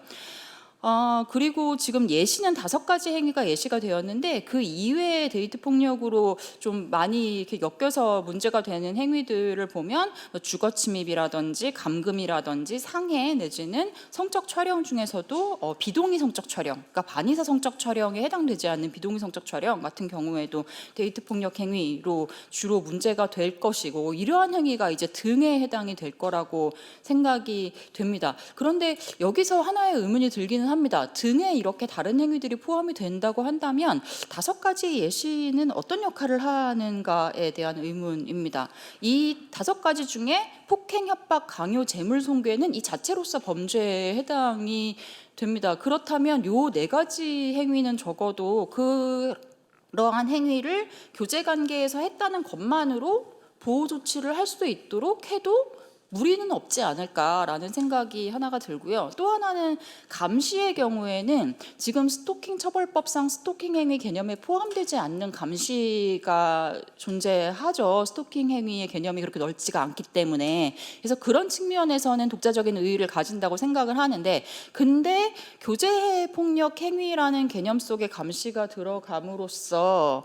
그리고 지금 예시는 5가지 행위가 예시가 되었는데 그 이외의 데이트 폭력으로 좀 많이 이렇게 엮여서 문제가 되는 행위들을 보면 주거 침입이라든지 감금이라든지 상해 내지는 성적 촬영 중에서도 비동의 성적 촬영, 그러니까 반의사 성적 촬영에 해당되지 않는 비동의 성적 촬영 같은 경우에도 데이트 폭력 행위로 주로 문제가 될 것이고, 이러한 행위가 이제 등에 해당이 될 거라고 생각이 됩니다. 그런데 여기서 하나의 의문이 들기는 합니다. 등에 이렇게 다른 행위들이 포함이 된다고 한다면 5가지 예시는 어떤 역할을 하는가에 대한 의문입니다. 이 5가지 중에 폭행, 협박, 강요, 재물 손괴는 이 자체로서 범죄에 해당이 됩니다. 그렇다면 요 4가지 행위는 적어도 그러한 행위를 교제 관계에서 했다는 것만으로 보호 조치를 할 수 있도록 해도 무리는 없지 않을까라는 생각이 하나가 들고요. 또 하나는 감시의 경우에는 지금 스토킹 처벌법상 스토킹 행위 개념에 포함되지 않는 감시가 존재하죠. 스토킹 행위의 개념이 그렇게 넓지가 않기 때문에. 그래서 그런 측면에서는 독자적인 의의를 가진다고 생각을 하는데, 근데 교제 폭력 행위라는 개념 속에 감시가 들어감으로써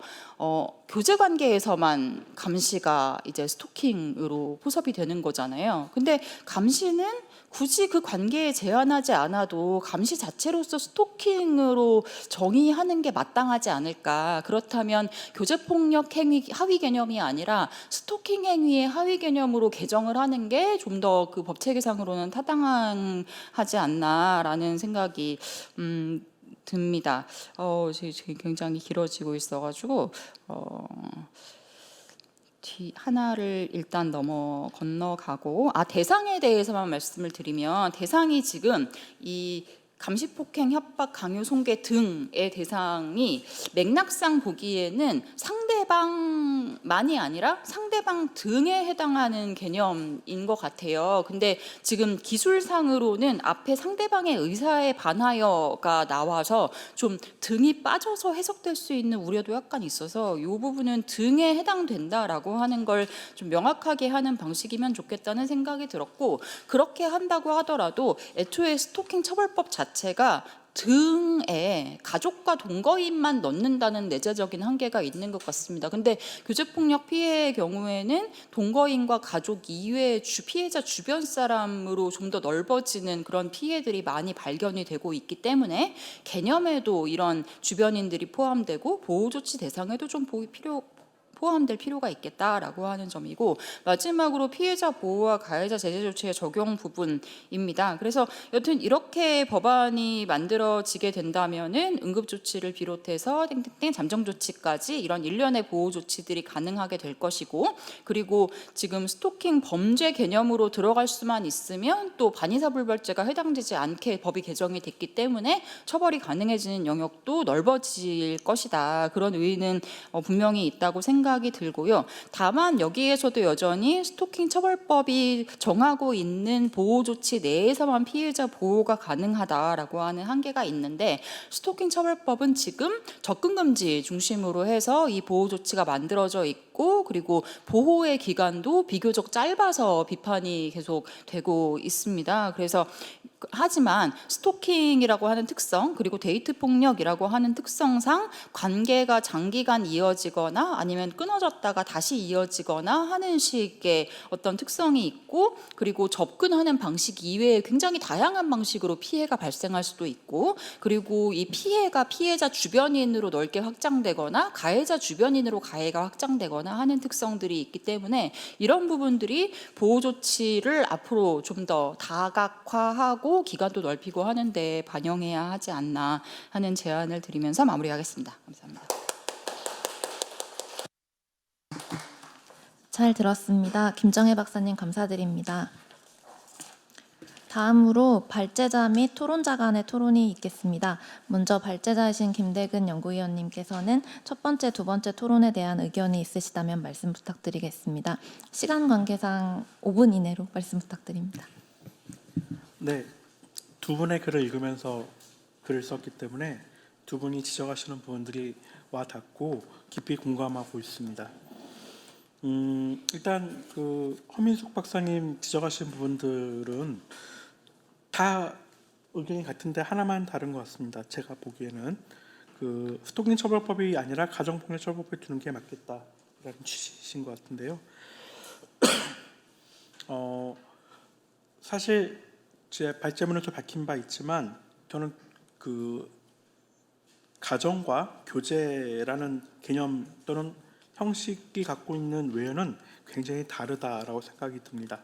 교제 관계에서만 감시가 이제 스토킹으로 포섭이 되는 거잖아요. 근데 감시는 굳이 그 관계에 제한하지 않아도 감시 자체로서 스토킹으로 정의하는 게 마땅하지 않을까. 그렇다면 교제폭력 행위 하위 개념이 아니라 스토킹 행위의 하위 개념으로 개정을 하는 게 좀 더 그 법 체계상으로는 타당하지 않나라는 생각이 듭니다. 지금 굉장히 길어지고 있어가지고 하나를 일단 건너가고, 대상에 대해서만 말씀을 드리면, 대상이 지금 이 감시폭행, 협박, 강요, 손괴 등의 대상이 맥락상 보기에는 상대방만이 아니라 상대방 등에 해당하는 개념인 것 같아요. 근데 지금 기술상으로는 앞에 상대방의 의사에 반하여가 나와서 좀 등이 빠져서 해석될 수 있는 우려도 약간 있어서 이 부분은 등에 해당된다라고 하는 걸 좀 명확하게 하는 방식이면 좋겠다는 생각이 들었고, 그렇게 한다고 하더라도 애초에 스토킹 처벌법 자체가 등에 가족과 동거인만 넣는다는 내재적인 한계가 있는 것 같습니다. 근데 교제폭력 피해의 경우에는 동거인과 가족 이외의 피해자 주변 사람으로 좀 더 넓어지는 그런 피해들이 많이 발견이 되고 있기 때문에 개념에도 이런 주변인들이 포함되고 보호조치 대상에도 좀 포함될 필요가 있겠다라고 하는 점이고, 마지막으로 피해자 보호와 가해자 제재 조치의 적용 부분입니다. 그래서 여튼 이렇게 법안이 만들어지게 된다면은 응급 조치를 비롯해서 잠정 조치까지 이런 일련의 보호 조치들이 가능하게 될 것이고, 그리고 지금 스토킹 범죄 개념으로 들어갈 수만 있으면 또 반의사불벌죄가 해당되지 않게 법이 개정이 됐기 때문에 처벌이 가능해지는 영역도 넓어질 것이다. 그런 의의는 분명히 있다고 생각이 생각이 들고요. 다만 여기에서도 여전히 스토킹 처벌법이 정하고 있는 보호 조치 내에서만 피해자 보호가 가능하다라고 하는 한계가 있는데, 스토킹 처벌법은 지금 접근 금지 중심으로 해서 이 보호 조치가 만들어져 있고, 그리고 보호의 기간도 비교적 짧아서 비판이 계속 되고 있습니다. 그래서 하지만 스토킹이라고 하는 특성, 그리고 데이트 폭력이라고 하는 특성상 관계가 장기간 이어지거나 아니면 끊어졌다가 다시 이어지거나 하는 식의 어떤 특성이 있고, 그리고 접근하는 방식 이외에 굉장히 다양한 방식으로 피해가 발생할 수도 있고, 그리고 이 피해가 피해자 주변인으로 넓게 확장되거나 가해자 주변인으로 가해가 확장되거나 하는 특성들이 있기 때문에 이런 부분들이 보호 조치를 앞으로 좀 더 다각화하고 기간도 넓히고 하는데 반영해야 하지 않나 하는 제안을 드리면서 마무리하겠습니다. 감사합니다. 잘 들었습니다. 김정혜 박사님 감사드립니다. 다음으로 발제자 및 토론자 간의 토론이 있겠습니다. 먼저 발제자이신 김대근 연구위원님께서는 첫 번째, 두 번째 토론에 대한 의견이 있으시다면 말씀 부탁드리겠습니다. 시간 관계상 5분 이내로 말씀 부탁드립니다. 네, 두 분의 글을 읽으면서 글을 썼기 때문에 두 분이 지적하시는 부분들이 와 닿고 깊이 공감하고 있습니다. 일단 그 허민숙 박사님 지적하신 부분들은 다 의견이 같은데 하나만 다른 것 같습니다. 제가 보기에는 그 스토킹 처벌법이 아니라 가정폭력 처벌법에 두는 게 맞겠다라는 취지이신 것 같은데요. 사실 제 발제문에서 밝힌 바 있지만 저는 그 가정과 교제라는 개념 또는 형식이 갖고 있는 외연은 굉장히 다르다라고 생각이 듭니다.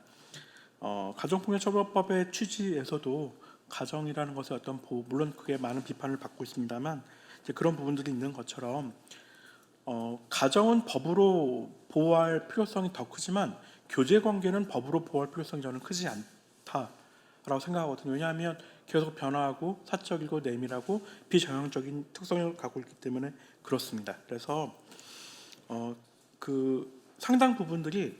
가정폭력처벌법의 취지에서도 가정이라는 것의 어떤 보호, 물론 그게 많은 비판을 받고 있습니다만 이제 그런 부분들이 있는 것처럼 가정은 법으로 보호할 필요성이 더 크지만 교제 관계는 법으로 보호할 필요성이 저는 크지 않다라고 생각하거든요. 왜냐하면 계속 변화하고 사적이고 내밀하고 비정형적인 특성을 갖고 있기 때문에 그렇습니다. 그래서 그 상당 부분들이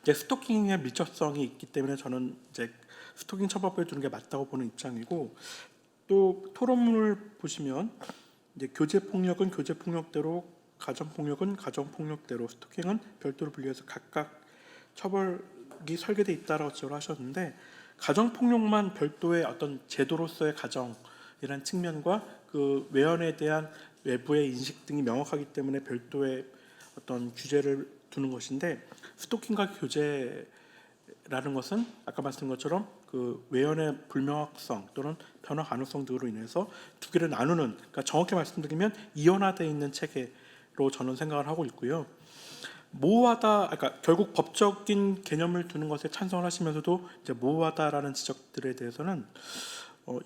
이제 스토킹의 밀접성이 있기 때문에 저는 이제 스토킹 처벌법에 두는 게 맞다고 보는 입장이고, 또 토론문을 보시면 이제 교제 폭력은 교제 폭력대로, 가정 폭력은 가정 폭력대로, 스토킹은 별도로 분리해서 각각 처벌이 설계돼 있다라고 지적을 하셨는데, 가정 폭력만 별도의 어떤 제도로서의 가정이라는 측면과 그 외연에 대한 외부의 인식 등이 명확하기 때문에 별도의 어떤 규제를 두는 것인데, 스토킹과 교제라는 것은 아까 말씀드린 것처럼 그 외연의 불명확성 또는 변화 가능성 등으로 인해서 두 개를 나누는, 그러니까 정확히 말씀드리면 이원화되어 있는 체계로 저는 생각을 하고 있고요. 모호하다, 그러니까 결국 법적인 개념을 두는 것에 찬성을 하시면서도 이제 모호하다라는 지적들에 대해서는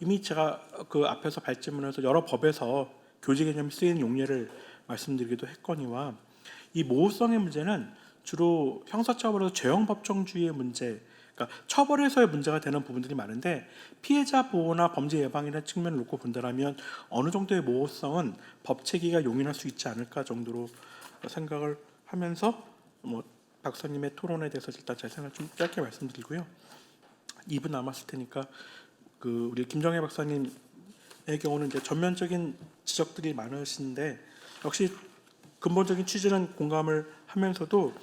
이미 제가 그 앞에서 발제문에서 여러 법에서 교제 개념이 쓰이는 용례를 말씀드리기도 했거니와, 이 모호성의 문제는 주로 형사처벌에서 죄형 법정주의의 문제, 그러니까 처벌에서의 문제가 되는 부분들이 많은데, 피해자 보호나 범죄 예방이라는 측면을 놓고 본다면 어느 정도의 모호성은 법 체계가 용인할 수 있지 않을까 정도로 생각을 하면서 박사님의 토론에 대해서 일단 제 생각을 좀 짧게 말씀드리고요. 2분 남았을 테니까 그 우리 김정혜 박사님의 경우는 이제 전면적인 지적들이 많으신데 역시 근본적인 취지는 공감을 하면서도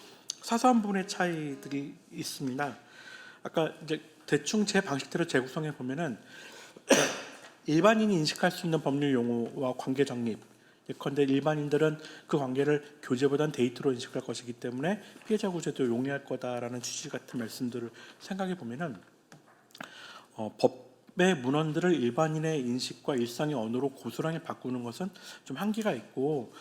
사소한 부분의 차이들이 있습니다. 아까 이제 대충 제 방식대로 재구성해 보면은 일반인이 인식할 수 있는 법률 용어와 관계 정립, 예컨대 일반인들은 그 관계를 교제보다는 데이트로 인식할 것이기 때문에 피해자 구제도 용이할 거다라는 취지 같은 말씀들을 생각해 보면은 법의 문헌들을 일반인의 인식과 일상의 언어로 고스란히 바꾸는 것은 좀 한계가 있고,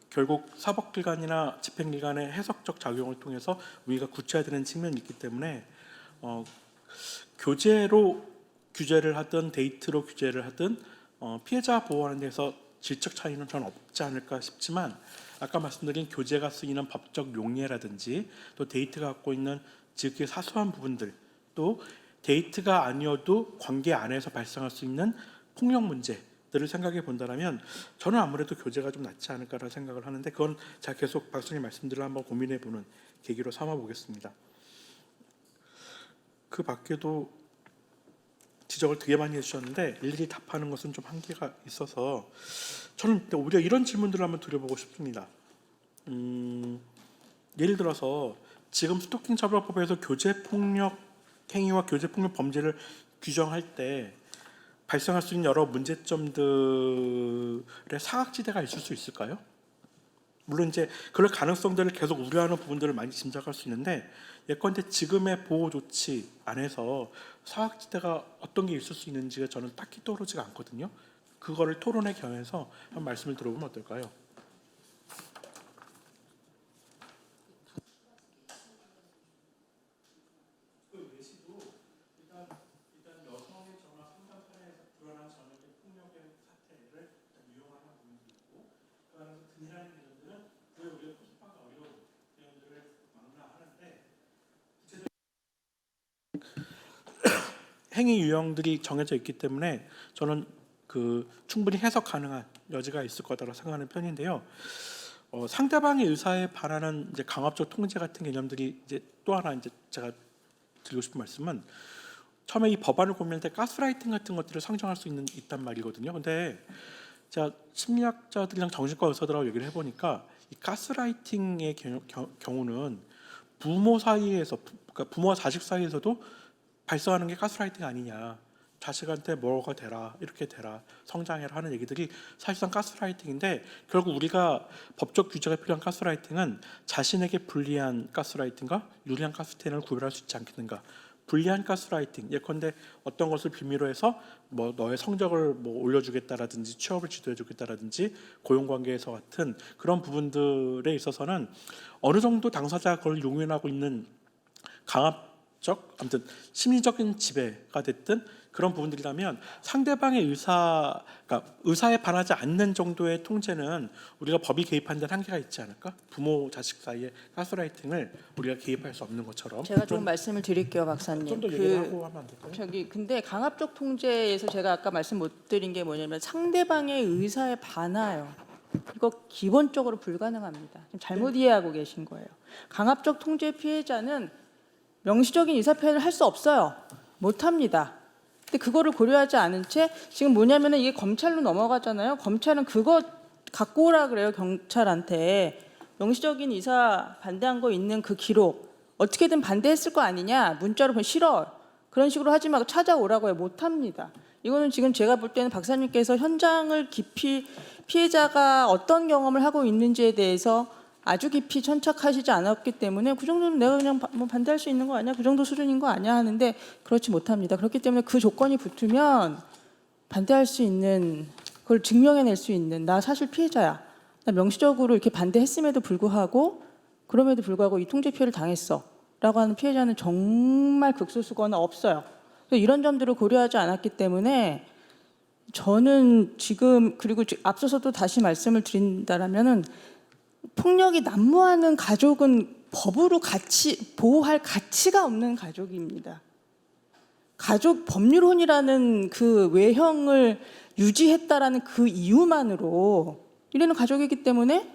결국 사법기관이나 집행기관의 해석적 작용을 통해서 우리가 구체화되는 측면이 있기 때문에 교제로 규제를 하든 데이트로 규제를 하든 피해자 보호하는 데서 질적 차이는 저는 없지 않을까 싶지만, 아까 말씀드린 교제가 쓰이는 법적 용례라든지 또 데이트가 갖고 있는 지극히 사소한 부분들, 또 데이트가 아니어도 관계 안에서 발생할 수 있는 폭력 문제, 들을 생각해 본다면 저는 아무래도 교재가 좀 낫지 않을까라는 생각을 하는데 그건 제가 계속 박사님 말씀들을 한번 고민해 보는 계기로 삼아 보겠습니다. 그 밖에도 지적을 되게 많이 해주셨는데 일일이 답하는 것은 좀 한계가 있어서 저는 오히려 이런 질문들을 한번 드려보고 싶습니다. 예를 들어서 지금 스토킹 처벌법에서 교제폭력 행위와 교제폭력 범죄를 규정할 때 발생할 수 있는 여러 문제점들의 사각지대가 있을 수 있을까요? 물론 이제 그럴 가능성들을 계속 우려하는 부분들을 많이 짐작할 수 있는데 예컨대 지금의 보호 조치 안에서 사각지대가 어떤 게 있을 수 있는지가 저는 딱히 떠오르지가 않거든요. 그거를 토론에 겸해서 한번 말씀을 들어보면 어떨까요? 행위 유형들이 정해져 있기 때문에 저는 충분히 해석 가능한 여지가 있을 거다라고 생각하는 편인데요. 상대방의 의사에 반하는 이제 강압적 통제 같은 개념들이 이제 또 하나 이제 제가 드리고 싶은 말씀은 처음에 이 법안을 고민할 때 가스라이팅 같은 것들을 상정할 수 있단 말이거든요. 근데 제가 심리학자들이랑 정신과 의사들하고 얘기를 해보니까 이 가스라이팅의 경우는 부모 사이에서, 그러니까 부모와 자식 사이에서도 발생하는 게 가스라이팅 아니냐, 자식한테 뭐가 되라, 이렇게 되라, 성장해라 하는 얘기들이 사실상 가스라이팅인데 결국 우리가 법적 규제가 필요한 가스라이팅은 자신에게 불리한 가스라이팅과 유리한 가스라이팅을 구별할 수 있지 않겠는가. 불리한 가스라이팅, 예컨대 어떤 것을 빌미로 해서 뭐 너의 성적을 뭐 올려주겠다라든지 취업을 지도해주겠다라든지 고용관계에서 같은 그런 부분들에 있어서는 어느 정도 당사자가 그걸 용인하고 있는 아무튼 심리적인 지배가 됐든 그런 부분들이라면 상대방의 그러니까 의사에 반하지 않는 정도의 통제는 우리가 법이 개입하는 데는 한계가 있지 않을까? 부모 자식 사이에 가스라이팅을 우리가 개입할 수 없는 것처럼. 제가 좀 말씀을 드릴게요, 박사님. 좀 더 얘기를 하고 하면 안 될까요? 근데 강압적 통제에서 제가 아까 말씀 못 드린 게 뭐냐면 상대방의 의사에 반하여. 이거 기본적으로 불가능합니다. 지금 잘못 이해하고 계신 거예요. 강압적 통제 피해자는 명시적인 의사 표현을 할 수 없어요. 못 합니다. 근데 그거를 고려하지 않은 채 지금 뭐냐면은 이게 검찰로 넘어가잖아요. 검찰은 그거 갖고 오라 그래요. 경찰한테 명시적인 의사 반대한 거 있는 그 기록 어떻게든 반대했을 거 아니냐. 문자로 보면 싫어. 그런 식으로 하지 말고 찾아오라고 해요. 못 합니다. 이거는 지금 제가 볼 때는 박사님께서 현장을 깊이 피해자가 어떤 경험을 하고 있는지에 대해서 아주 깊이 천착하시지 않았기 때문에 그 정도는 내가 그냥 뭐 반대할 수 있는 거 아니야? 그 정도 수준인 거 아니야? 하는데 그렇지 못합니다. 그렇기 때문에 그 조건이 붙으면 반대할 수 있는, 그걸 증명해낼 수 있는, 나 사실 피해자야. 나 명시적으로 이렇게 반대했음에도 불구하고 그럼에도 불구하고 이 통제 피해를 당했어. 라고 하는 피해자는 정말 극소수거나 없어요. 이런 점들을 고려하지 않았기 때문에 저는 지금, 그리고 앞서서도 다시 말씀을 드린다라면은 폭력이 난무하는 가족은 법으로 보호할 가치가 없는 가족입니다. 가족 법률혼이라는 그 외형을 유지했다라는 그 이유만으로 이래는 가족이기 때문에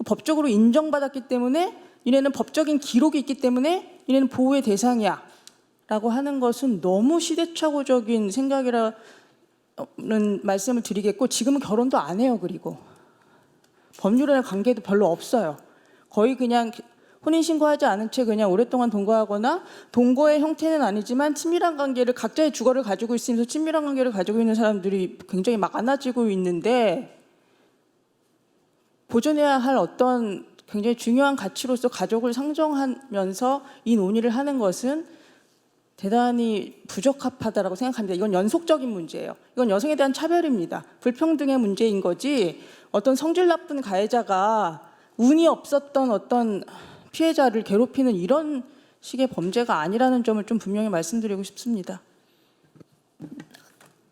법적으로 인정받았기 때문에 이래는 법적인 기록이 있기 때문에 이래는 보호의 대상이야 라고 하는 것은 너무 시대착오적인 생각이라는 말씀을 드리겠고, 지금은 결혼도 안 해요. 그리고 법률의 관계도 별로 없어요. 거의 그냥 혼인신고하지 않은 채 그냥 오랫동안 동거하거나, 동거의 형태는 아니지만 친밀한 관계를, 각자의 주거를 가지고 있으면서 친밀한 관계를 가지고 있는 사람들이 굉장히 많아지고 있는데, 보존해야 할 어떤 굉장히 중요한 가치로서 가족을 상정하면서 이 논의를 하는 것은 대단히 부적합하다라고 생각합니다. 이건 연속적인 문제예요. 이건 여성에 대한 차별입니다. 불평등의 문제인 거지 어떤 성질 나쁜 가해자가 운이 없었던 어떤 피해자를 괴롭히는 이런 식의 범죄가 아니라는 점을 좀 분명히 말씀드리고 싶습니다.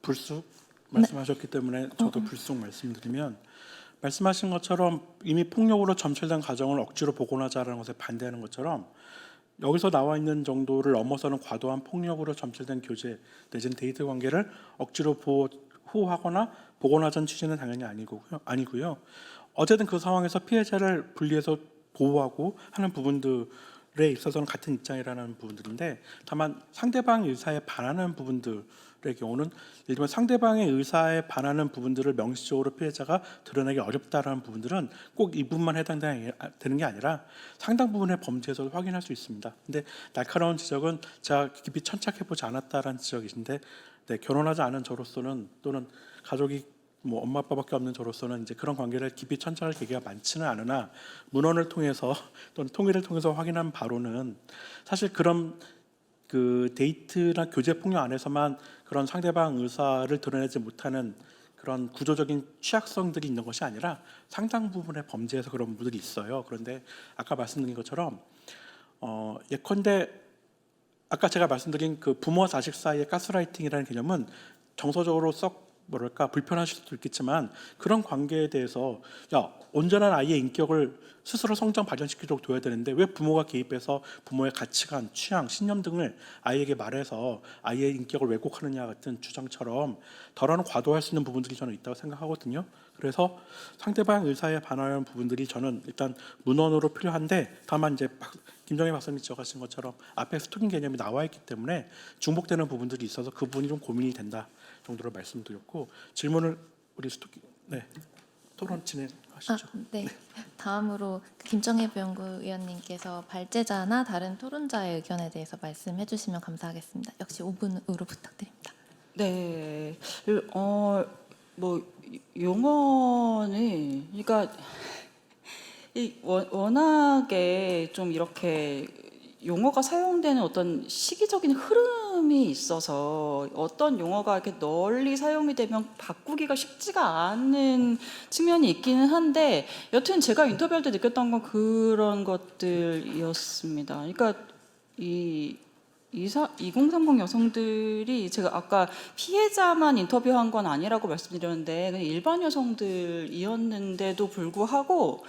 불쑥 말씀하셨기 때문에 저도 불쑥 말씀드리면, 말씀하신 것처럼 이미 폭력으로 점철된 가정을 억지로 복원하자라는 것에 반대하는 것처럼 여기서 나와 있는 정도를 넘어서는 과도한 폭력으로 점철된 교제 내지는 데이트 관계를 억지로 호하거나 보건하자는 취지는 당연히 아니고요. 어쨌든 그 상황에서 피해자를 분리해서 보호하고 하는 부분들에 있어서는 같은 입장이라는 부분들인데, 다만 상대방 의사에 반하는 부분들의 경우는, 예를 들면 상대방의 의사에 반하는 부분들을 명시적으로 피해자가 드러내기 어렵다라는 부분들은 꼭 이 부분만 해당되는 게 아니라 상당 부분의 범죄에서 확인할 수 있습니다. 근데 날카로운 지적은 제가 깊이 천착해보지 않았다라는 지적이신데, 네, 결혼하지 않은 저로서는, 또는 가족이 뭐 엄마 아빠밖에 없는 저로서는 이제 그런 관계를 깊이 천착할 계기가 많지는 않으나, 문헌을 통해서 또는 통일을 통해서 확인한 바로는 사실 그런 그 데이트나 교제 폭력 안에서만 그런 상대방 의사를 드러내지 못하는 그런 구조적인 취약성들이 있는 것이 아니라 상당 부분의 범죄에서 그런 부분들이 있어요. 그런데 아까 말씀드린 것처럼 예컨대 아까 제가 말씀드린 그 부모와 자식 사이의 가스라이팅이라는 개념은 정서적으로 썩 뭐랄까 불편하실 수도 있겠지만, 그런 관계에 대해서 온전한 아이의 인격을 스스로 성장 발전시키도록 둬야 되는데 왜 부모가 개입해서 부모의 가치관, 취향, 신념 등을 아이에게 말해서 아이의 인격을 왜곡하느냐 같은 주장처럼 덜어는 과도할 수 있는 부분들이 저는 있다고 생각하거든요. 그래서 상대방 의사에 반하는 부분들이 저는 일단 문헌으로 필요한데, 다만 이제 김정희 박사님이 지적하신 것처럼 앞에 스토킹 개념이 나와 있기 때문에 중복되는 부분들이 있어서 그 부분이 좀 고민이 된다 정도로 말씀드렸고, 질문을 우리 토론 진행하시죠. 네. 다음으로 김정혜 연구위원님께서 발제자나 다른 토론자의 의견에 대해서 말씀해 주시면 감사하겠습니다. 역시 5분으로 부탁드립니다. 네, 뭐 용어는, 그러니까 워낙에 좀 이렇게 용어가 사용되는 어떤 시기적인 흐름이 있어서 어떤 용어가 이렇게 널리 사용이 되면 바꾸기가 쉽지가 않은 측면이 있기는 한데, 여튼 제가 인터뷰할 때 느꼈던 건 그런 것들이었습니다. 그러니까 2030 여성들이, 제가 아까 피해자만 인터뷰한 건 아니라고 말씀드렸는데 그냥 일반 여성들이었는데도 불구하고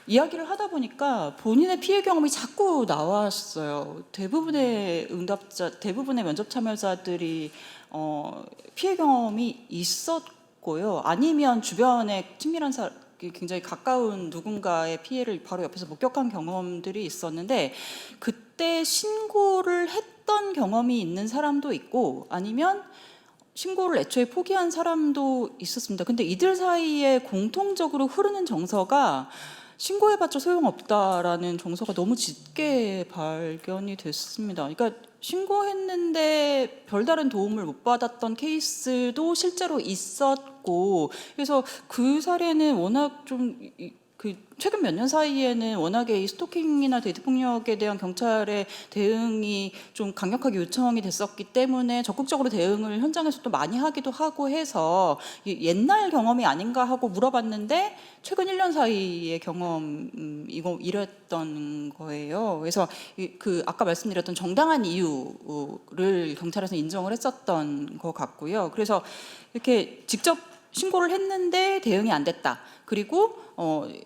이야기를 하다 보니까 본인의 피해 경험이 자꾸 나왔어요. 대부분의 면접 참여자들이 피해 경험이 있었고요. 아니면 주변에 친밀한 굉장히 가까운 누군가의 피해를 바로 옆에서 목격한 경험들이 있었는데, 그때 신고를 했던 경험이 있는 사람도 있고 아니면 신고를 애초에 포기한 사람도 있었습니다. 근데 이들 사이에 공통적으로 흐르는 정서가 신고해봤자 소용없다라는 정서가 너무 짙게 발견이 됐습니다. 그러니까 신고했는데 별다른 도움을 못 받았던 케이스도 실제로 있었고, 그래서 그 사례는 워낙 좀 최근 몇 년 사이에는 워낙에 이 스토킹이나 데이트 폭력에 대한 경찰의 대응이 좀 강력하게 요청이 됐었기 때문에 적극적으로 대응을 현장에서 또 많이 하기도 하고 해서 옛날 경험이 아닌가 하고 물어봤는데 최근 1년 사이의 이랬던 거예요. 그래서 그 아까 말씀드렸던 정당한 이유를 경찰에서 인정을 했었던 것 같고요. 그래서 이렇게 직접 신고를 했는데 대응이 안 됐다. 그리고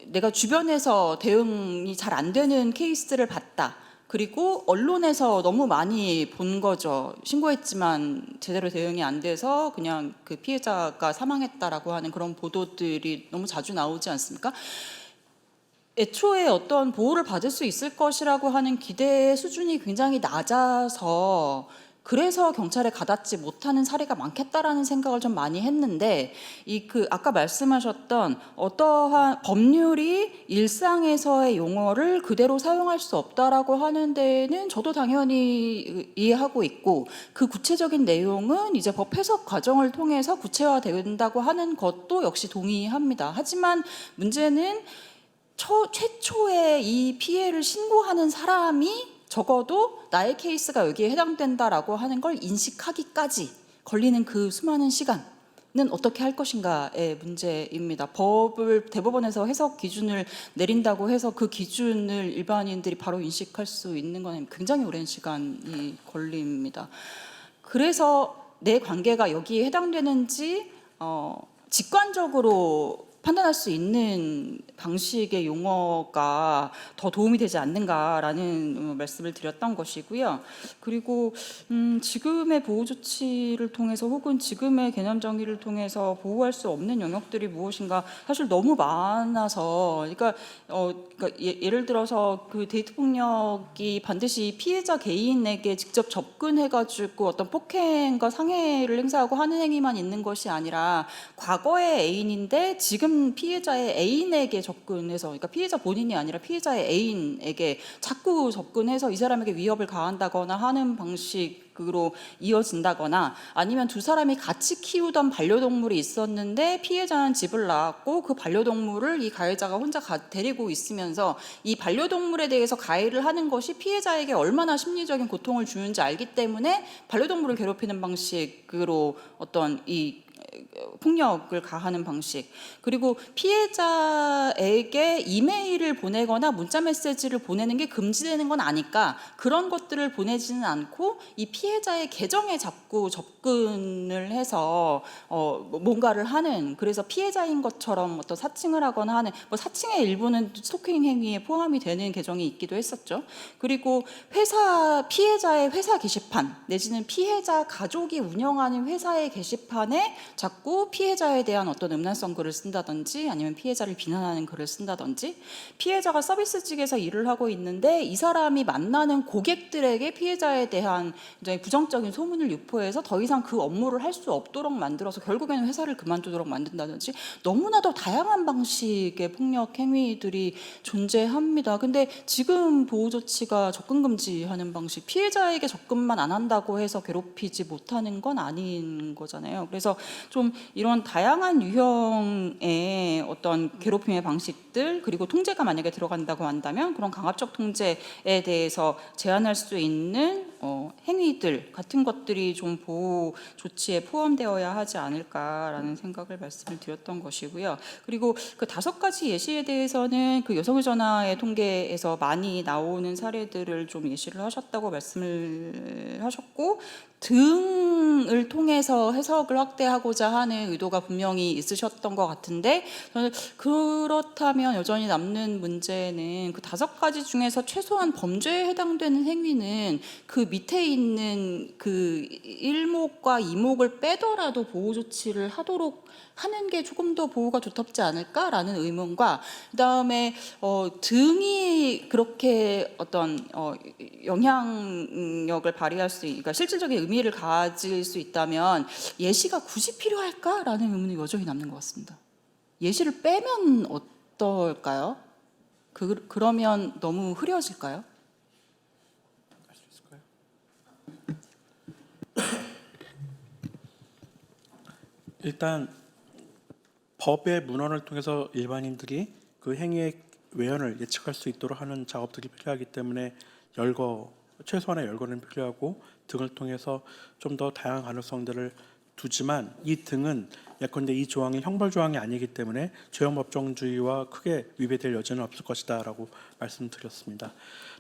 내가 주변에서 대응이 잘 안 되는 케이스를 봤다. 그리고 언론에서 너무 많이 본 거죠. 신고했지만 제대로 대응이 안 돼서 그냥 그 피해자가 사망했다라고 하는 그런 보도들이 너무 자주 나오지 않습니까? 애초에 어떤 보호를 받을 수 있을 것이라고 하는 기대의 수준이 굉장히 낮아서 그래서 경찰에 가닿지 못하는 사례가 많겠다라는 생각을 좀 많이 했는데, 아까 말씀하셨던 어떠한 법률이 일상에서의 용어를 그대로 사용할 수 없다라고 하는 데는 저도 당연히 이해하고 있고, 그 구체적인 내용은 이제 법 해석 과정을 통해서 구체화된다고 하는 것도 역시 동의합니다. 하지만 문제는 최초에 이 피해를 신고하는 사람이 적어도 나의 케이스가 여기에 해당된다라고 하는 걸 인식하기까지 걸리는 그 수많은 시간은 어떻게 할 것인가의 문제입니다. 대법원에서 해석 기준을 내린다고 해서 그 기준을 일반인들이 바로 인식할 수 있는 건 굉장히 오랜 시간이 걸립니다. 그래서 내 관계가 여기에 해당되는지 직관적으로 판단할 수 있는 방식의 용어가 더 도움이 되지 않는가라는 말씀을 드렸던 것이고요. 그리고 지금의 보호 조치를 통해서 혹은 지금의 개념 정의를 통해서 보호할 수 없는 영역들이 무엇인가 사실 너무 많아서 그러니까 예를 들어서 그 데이트 폭력이 반드시 피해자 개인에게 직접 접근해가지고 어떤 폭행과 상해를 행사하고 하는 행위만 있는 것이 아니라 과거의 애인인데 지금 피해자의 애인에게 접근해서 그러니까 피해자 본인이 아니라 피해자의 애인에게 자꾸 접근해서 이 사람에게 위협을 가한다거나 하는 방식으로 이어진다거나 아니면 두 사람이 같이 키우던 반려동물이 있었는데 피해자는 집을 나왔고 그 반려동물을 이 가해자가 혼자 데리고 있으면서 이 반려동물에 대해서 가해를 하는 것이 피해자에게 얼마나 심리적인 고통을 주는지 알기 때문에 반려동물을 괴롭히는 방식으로 어떤 이 폭력을 가하는 방식, 그리고 피해자에게 이메일을 보내거나 문자 메시지를 보내는 게 금지되는 건 아니까 그런 것들을 보내지는 않고 이 피해자의 계정에 자꾸 접근을 해서 뭔가를 하는, 그래서 피해자인 것처럼 어떤 사칭을 하거나 하는, 뭐 사칭의 일부는 스토킹 행위에 포함이 되는 계정이 있기도 했었죠. 그리고 피해자의 회사 게시판 내지는 피해자 가족이 운영하는 회사의 게시판에 자꾸 피해자에 대한 어떤 음란성 글을 쓴다든지 아니면 피해자를 비난하는 글을 쓴다든지, 피해자가 서비스직에서 일을 하고 있는데 이 사람이 만나는 고객들에게 피해자에 대한 굉장히 부정적인 소문을 유포해서 더 이상 그 업무를 할 수 없도록 만들어서 결국에는 회사를 그만두도록 만든다든지 너무나도 다양한 방식의 폭력 행위들이 존재합니다. 근데 지금 보호 조치가 접근 금지하는 방식, 피해자에게 접근만 안 한다고 해서 괴롭히지 못하는 건 아닌 거잖아요. 그래서 좀 이런 다양한 유형의 어떤 괴롭힘의 방식들, 그리고 통제가 만약에 들어간다고 한다면 그런 강압적 통제에 대해서 제한할 수 있는 행위들 같은 것들이 좀 보호 조치에 포함되어야 하지 않을까라는 생각을 말씀을 드렸던 것이고요. 그리고 그 5가지 예시에 대해서는 그 여성의 전화의 통계에서 많이 나오는 사례들을 좀 예시를 하셨다고 말씀을 하셨고, 등을 통해서 해석을 확대하고자 하는 의도가 분명히 있으셨던 것 같은데, 저는 그렇다면 여전히 남는 문제는 그 5가지 중에서 최소한 범죄에 해당되는 행위는 그 밑에 있는 그 1목과 2목을 빼더라도 보호 조치를 하도록 하는 게 조금 더 보호가 두텁지 않을까라는 의문과, 그다음에 등이 그렇게 어떤 영향력을 발휘할 수, 그러니까 실질적인 의미를 가질 수 있다면 예시가 굳이 필요할까라는 의문이 여전히 남는 것 같습니다. 예시를 빼면 어떨까요? 그러면 너무 흐려질까요? 일단 법의 문헌을 통해서 일반인들이 그 행위의 외연을 예측할 수 있도록 하는 작업들이 필요하기 때문에 최소한의 열거는 필요하고 등을 통해서 좀 더 다양한 가능성들을 두지만, 이 등은 예컨대 이 조항이 형벌 조항이 아니기 때문에 죄형 법정주의와 크게 위배될 여지는 없을 것이다라고 말씀드렸습니다.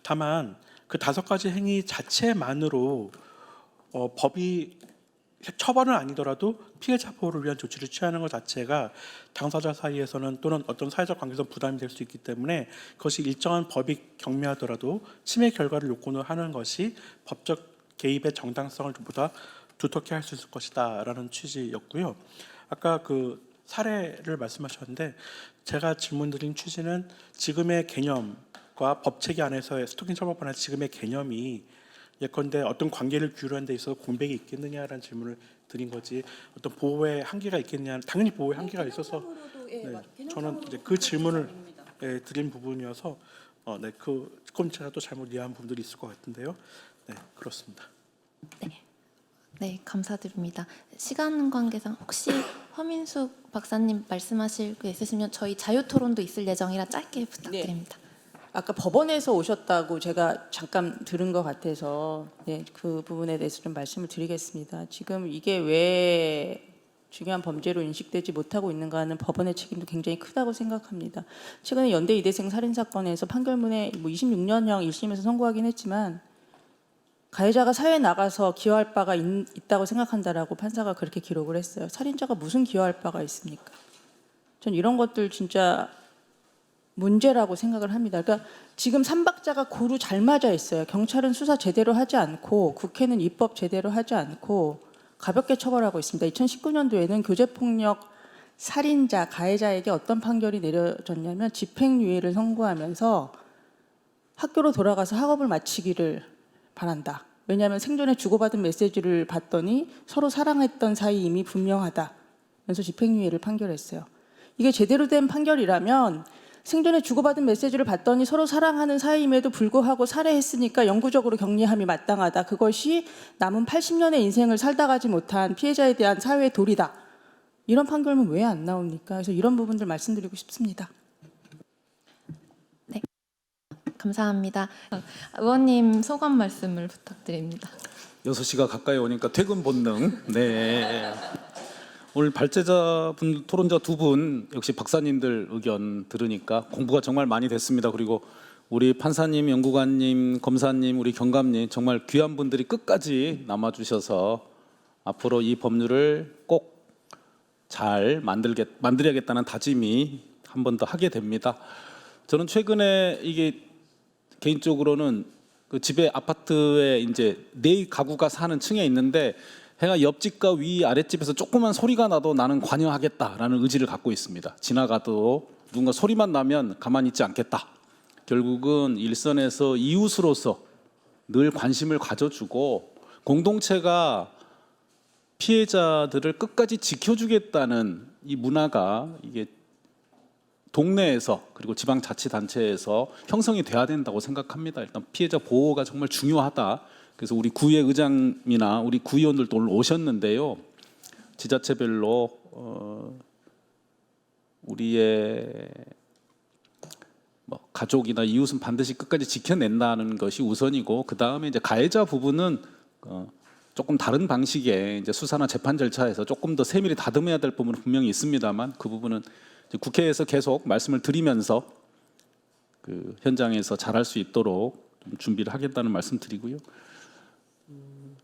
다만 그 5가지 행위 자체만으로 법이 처벌은 아니더라도 피해자 보호를 위한 조치를 취하는 것 자체가 당사자 사이에서는 또는 어떤 사회적 관계에서 부담이 될 수 있기 때문에 그것이 일정한 법이 경미하더라도 침해 결과를 요구는 하는 것이 법적 개입의 정당성을 보다 두텁게 할 수 있을 것이다라는 취지였고요. 아까 그 사례를 말씀하셨는데 제가 질문드린 취지는 지금의 개념과 법체계 안에서의 스토킹 처벌법이나 지금의 개념이 예컨대 어떤 관계를 규율하는 데 있어서 공백이 있겠느냐라는 질문을 드린 거지, 어떤 보호의 한계가 있겠냐, 당연히 보호의 한계가 있어서 저는 이제 그 질문을 드린 부분이어서 그건 제가 또 잘못 이해한 부분들이 있을 것 같은데요. 네, 그렇습니다. 네, 감사드립니다. 시간 관계상 혹시 허민숙 박사님 말씀하실 게 있으시면 저희 자유토론도 있을 예정이라 짧게 부탁드립니다. 아까 법원에서 오셨다고 제가 잠깐 들은 것 같아서 그 부분에 대해서 좀 말씀을 드리겠습니다. 지금 이게 왜 중요한 범죄로 인식되지 못하고 있는가 하는 법원의 책임도 굉장히 크다고 생각합니다. 최근에 연대 이대생 살인 사건에서 판결문에 26년형 1심에서 선고하긴 했지만 가해자가 사회에 나가서 기여할 바가 있다고 생각한다라고 판사가 그렇게 기록을 했어요. 살인자가 무슨 기여할 바가 있습니까? 전 이런 것들 진짜 문제라고 생각을 합니다. 그러니까 지금 삼박자가 고루 잘 맞아 있어요. 경찰은 수사 제대로 하지 않고 국회는 입법 제대로 하지 않고 가볍게 처벌하고 있습니다. 2019년도에는 교제폭력 살인자, 가해자에게 어떤 판결이 내려졌냐면 집행유예를 선고하면서 학교로 돌아가서 학업을 마치기를 바란다. 왜냐하면 생전에 주고받은 메시지를 봤더니 서로 사랑했던 사이임이 분명하다. 면서 집행유예를 판결했어요. 이게 제대로 된 판결이라면 생전에 주고받은 메시지를 봤더니 서로 사랑하는 사이임에도 불구하고 살해했으니까 영구적으로 격리함이 마땅하다. 그것이 남은 80년의 인생을 살다 가지 못한 피해자에 대한 사회의 도리다. 이런 판결은 왜 안 나옵니까? 그래서 이런 부분들 말씀드리고 싶습니다. 감사합니다. 의원님 소감 말씀을 부탁드립니다. 6시가 가까이 오니까 퇴근 본능. 네. 오늘 발제자 분, 토론자 두 분 역시 박사님들 의견 들으니까 공부가 정말 많이 됐습니다. 그리고 우리 판사님, 연구관님, 검사님, 우리 경감님 정말 귀한 분들이 끝까지 남아주셔서 앞으로 이 법률을 꼭 잘 만들어야겠다는 다짐이 한 번 더 하게 됩니다. 저는 최근에 이게 개인적으로는 그 집에 아파트에 이제 네 가구가 사는 층에 있는데 해가 옆집과 위 아랫집에서 조그만 소리가 나도 나는 관여하겠다라는 의지를 갖고 있습니다. 지나가도 누군가 소리만 나면 가만히 있지 않겠다. 결국은 일선에서 이웃으로서 늘 관심을 가져주고 공동체가 피해자들을 끝까지 지켜주겠다는 이 문화가 이게 동네에서 그리고 지방자치단체에서 형성이 돼야 된다고 생각합니다. 일단 피해자 보호가 정말 중요하다. 그래서 우리 구의 의장이나 우리 구의원들도 오늘 오셨는데요. 지자체별로 우리의 가족이나 이웃은 반드시 끝까지 지켜낸다는 것이 우선이고 그 다음에 이제 가해자 부분은 조금 다른 방식의 이제 수사나 재판 절차에서 조금 더 세밀히 다듬어야 될 부분은 분명히 있습니다만 그 부분은 이제 국회에서 계속 말씀을 드리면서 그 현장에서 잘할 수 있도록 좀 준비를 하겠다는 말씀드리고요.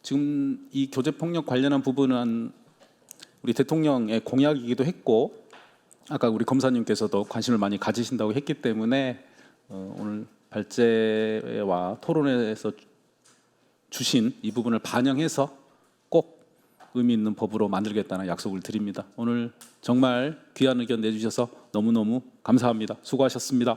지금 이 교제폭력 관련한 부분은 우리 대통령의 공약이기도 했고 아까 우리 검사님께서도 관심을 많이 가지신다고 했기 때문에 오늘 발제와 토론회에서 주신 이 부분을 반영해서 꼭 의미 있는 법으로 만들겠다는 약속을 드립니다. 오늘 정말 귀한 의견 내주셔서 너무너무 감사합니다. 수고하셨습니다.